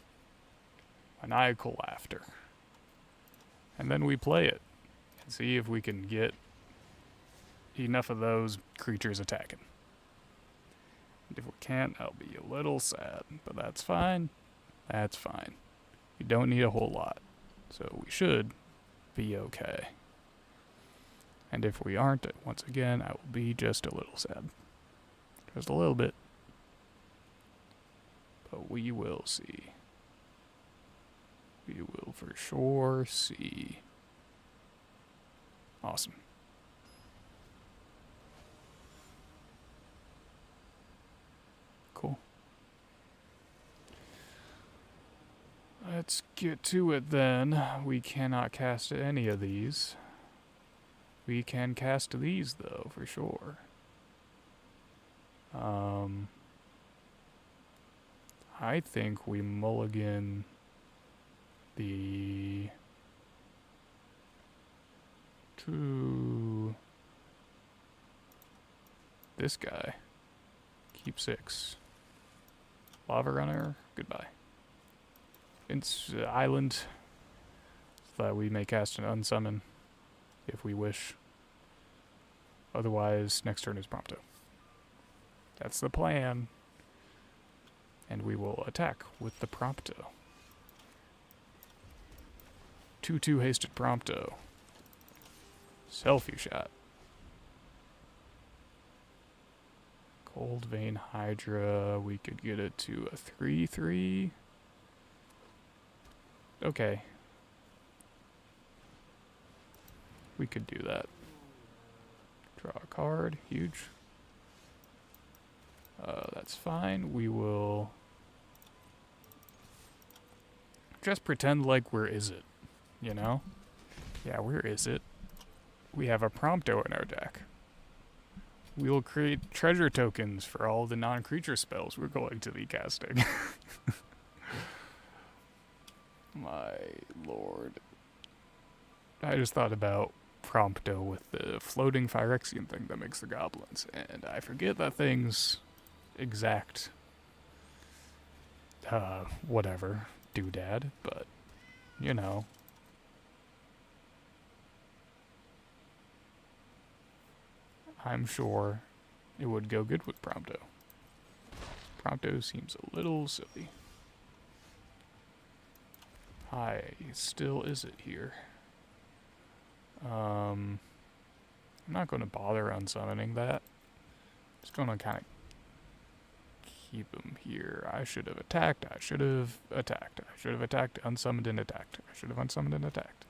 Maniacal laughter. And then we play it and see if we can get enough of those creatures attacking. And if we can't, I'll be a little sad, but that's fine. That's fine. We don't need a whole lot, so we should be okay. And if we aren't, once again, I will be just a little sad. Just a little bit. But we will see. We will for sure see. Awesome. Cool. let's get to it then. We cannot cast any of these. We can cast these, though, for sure. I think we mulligan the to this guy. Keep 6. Lava Runner, goodbye. It's island, so that we may cast an unsummon if we wish. Otherwise, next turn is Prompto. That's the plan. And we will attack with the Prompto. 2/2 hasted Prompto. Selfie shot. Cold Vein Hydra, we could get it to a 3/3. Okay. We could do that. Draw a card, huge. That's fine. We will just pretend like where is it, you know? Yeah, where is it? We have a Prompto in our deck. We will create treasure tokens for all the non-creature spells we're going to be casting. My lord. I just thought about Prompto with the floating Phyrexian thing that makes the goblins, and I forget that thing's exact whatever doodad, but you know. I'm sure it would go good with Prompto. Prompto seems a little silly. Hi, still is it here? I'm not going to bother unsummoning that. Just going to kind of keep him here. I should have attacked. I should have attacked. I should have attacked, unsummoned, and attacked. I should have unsummoned and attacked.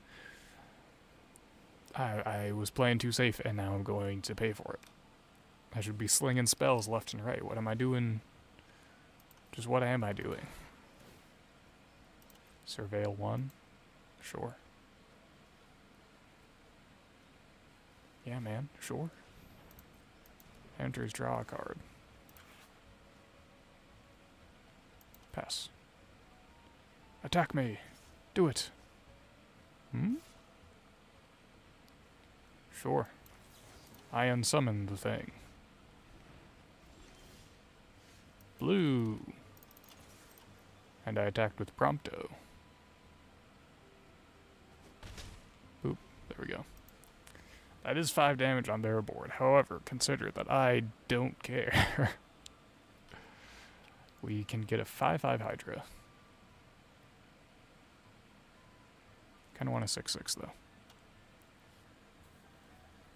I was playing too safe, and now I'm going to pay for it. I should be slinging spells left and right. What am I doing? Just what am I doing? Surveil 1? Sure. Yeah, man, sure. Enters, draw a card. Pass. Attack me. Do it. Hmm? Sure. I unsummon the thing. Blue. And I attacked with Prompto. Boop. There we go. That is 5 damage on their board. However, consider that I don't care. We can get a 5/5 Hydra. Kinda want a 6/6 though.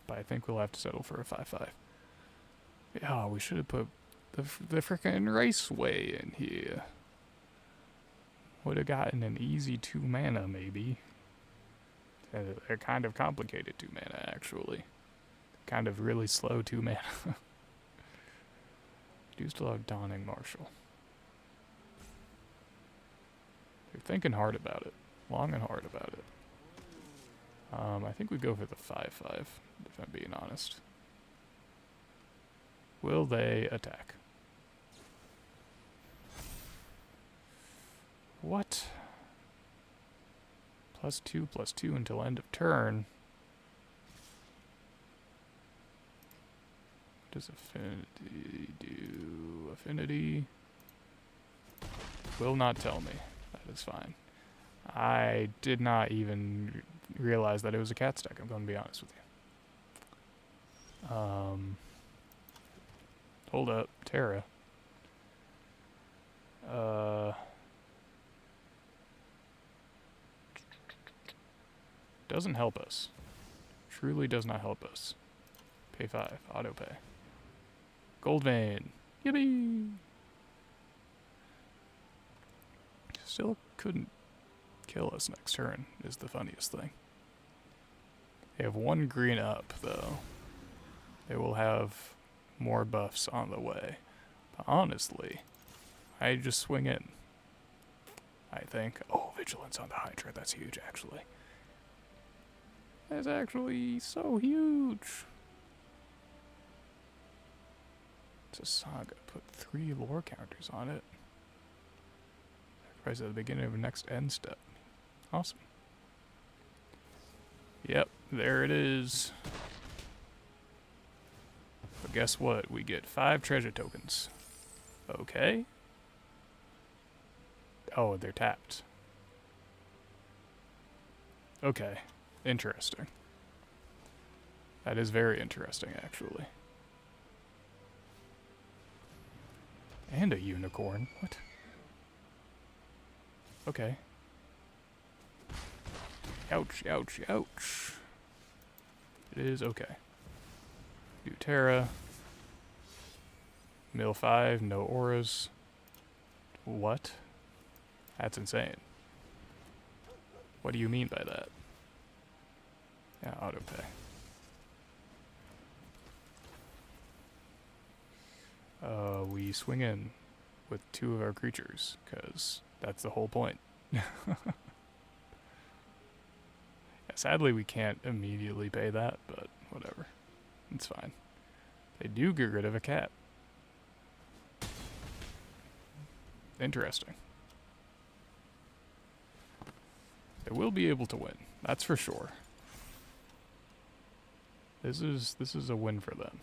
But I think we'll have to settle for a 5/5. Yeah, we should have put the frickin' Raceway in here. Would have gotten an easy 2 mana, maybe. A kind of complicated 2 mana, actually. Kind of really slow 2 mana. Do still have Dawning Marshal. They're thinking hard about it. Long and hard about it. I think we go for the 5/5, if I'm being honest. Will they attack? What? +2/+2 until end of turn. What does Affinity do? Affinity will not tell me. That is fine. I did not even realize that it was a cat stack, I'm going to be honest with you. Hold up. Terra. Doesn't help us. Truly does not help us. Pay 5. Auto pay. Gold Vein. Yippee! Still couldn't kill us next turn, is the funniest thing. They have 1 green up, though. They will have more buffs on the way. But honestly, I just swing in. I think. Oh, vigilance on the Hydra. That's huge, actually. That's actually so huge. It's a saga. Put 3 lore counters on it. Sacrifice at the beginning of the next end step. Awesome. Yep, there it is. But guess what? We get 5 treasure tokens. Okay. Oh, they're tapped. Okay. Interesting. That is very interesting, actually. And a unicorn. What? Okay. Ouch, ouch, ouch. It is okay. Do Terra. Mill 5, no auras. What? That's insane. What do you mean by that? Yeah, autopay. We swing in with 2 of our creatures, because that's the whole point. Yeah, sadly, we can't immediately pay that, but whatever. It's fine. They do get rid of a cat. Interesting. They will be able to win, that's for sure. This is a win for them.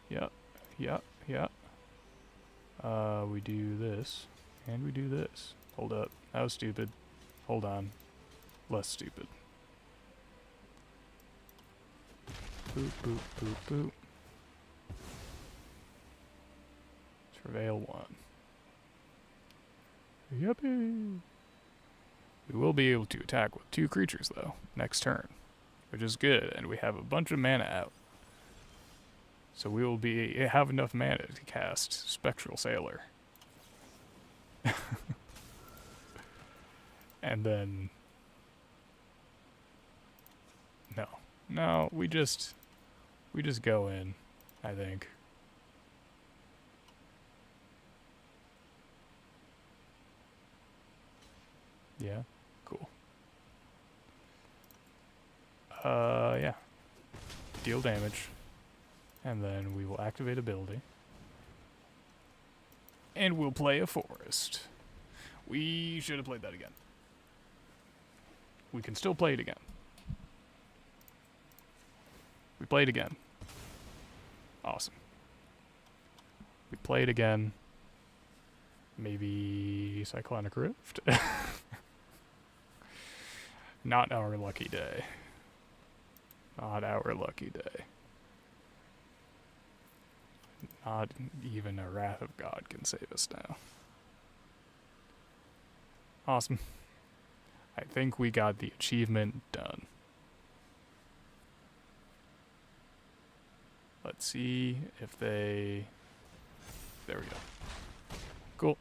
Yep, yep, yep. We do this, and we do this. Hold up, that was stupid. Hold on, less stupid. Boop, boop, boop, boop. Travail 1. Yuppie! We will be able to attack with 2 creatures, though, next turn, which is good, and we have a bunch of mana out. So we will have enough mana to cast Spectral Sailor. And then... No, we just go in, I think. Yeah, cool. Yeah. Deal damage. And then we will activate ability. And we'll play a forest. We should have played that again. We can still play it again. We played again. Awesome. We played again. Maybe Cyclonic Rift? Not our lucky day. Not our lucky day. Not even a Wrath of God can save us now. Awesome. I think we got the achievement done. Let's see if they... There we go. Cool.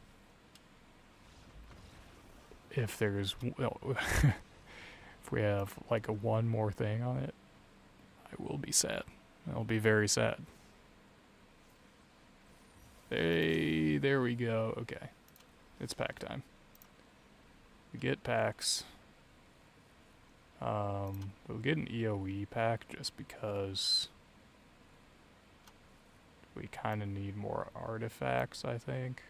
If there's... Well, if we have like a one more thing on it, I will be sad. I'll be very sad. Hey, there we go. Okay. It's pack time. We get packs. We'll get an EOE pack just because we kind of need more artifacts, I think.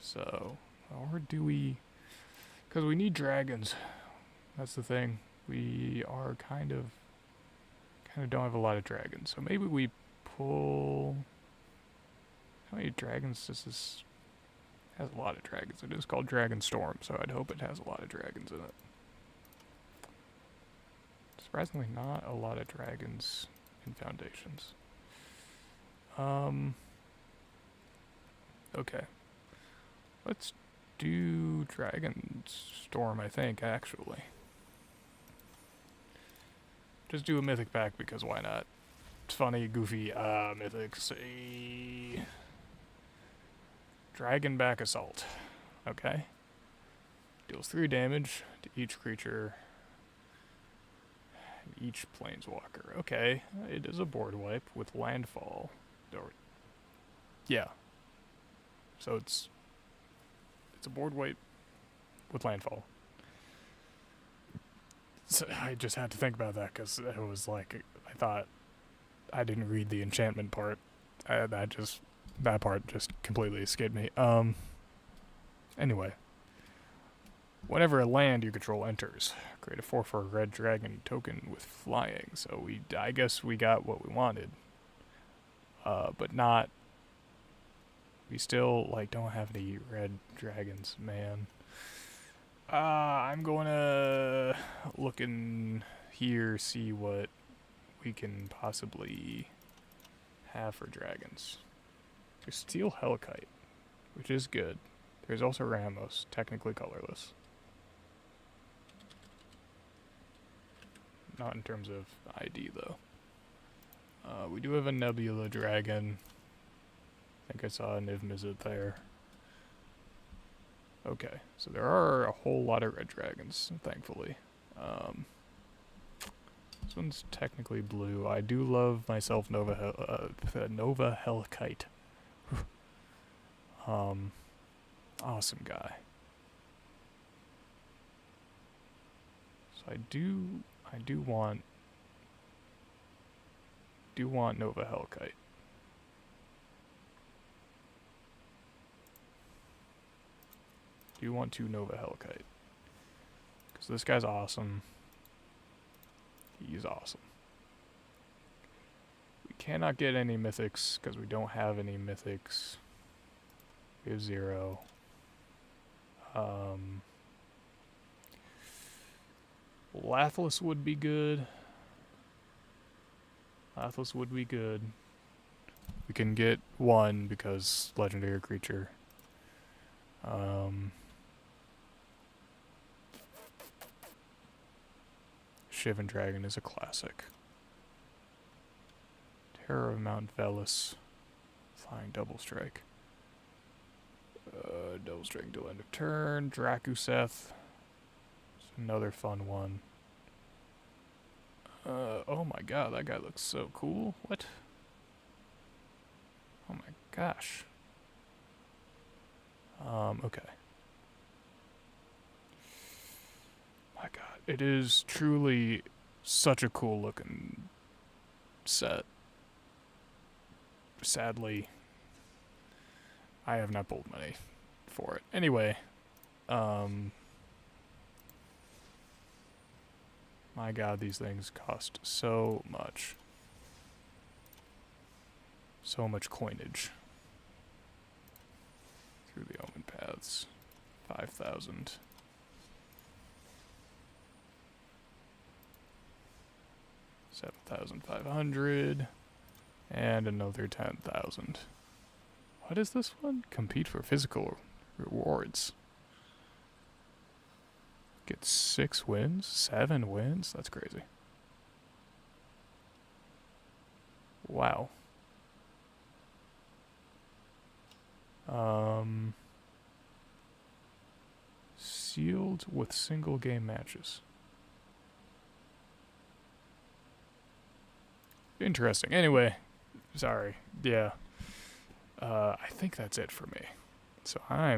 So, or do we... Because we need dragons. That's the thing. We are kind of don't have a lot of dragons. So maybe we pull... How many dragons does this... It has a lot of dragons. It is called Dragon Storm, so I'd hope it has a lot of dragons in it. Surprisingly not a lot of dragons in Foundations. Okay. Let's do Dragon Storm, I think, actually. Just do a mythic pack because why not? It's funny, goofy, mythics. Dragonback Assault. Okay. Deals 3 damage to each creature. Each planeswalker. Okay. It is a board wipe with landfall. Or, yeah. So it's a board weight with landfall. So I just had to think about that because it was like I thought I didn't read the enchantment part. That part just completely escaped me. Anyway, whenever a land you control enters, create a 4/4 red dragon token with flying. So I guess we got what we wanted. But not. We still like don't have any red dragons, man. I'm going to look in here, see what we can possibly have for dragons. There's Steel Hellkite, which is good. There's also Ramos, technically colorless. Not in terms of ID, though. We do have a Nebula Dragon. I think I saw a Niv Mizzet there. Okay, so there are a whole lot of red dragons, thankfully. This one's technically blue. I do love myself Nova Hellkite. Awesome guy. So I do want Nova Hellkite. Do want to Nova Hellkite. Because this guy's awesome. He's awesome. We cannot get any mythics because we don't have any mythics. We have 0. Lathless would be good. Lathless would be good. We can get 1 because legendary creature. Shivan Dragon is a classic. Terror of Mount Velis. Flying Double Strike. Double Strike till end of turn. Drakuseth. Another fun one. Oh my god, that guy looks so cool. What? Oh my gosh. Okay. My god, it is truly such a cool looking set. Sadly, I have not pulled money for it. Anyway, my god, these things cost so much. So much coinage. Through the Omen Paths. 5,000. 7,500. And another 10,000. What is this one? Compete for physical rewards. Get 6 wins? 7 wins? That's crazy. Wow. Sealed with single game matches. Interesting. Anyway, sorry. Yeah. I think that's it for me. So I'm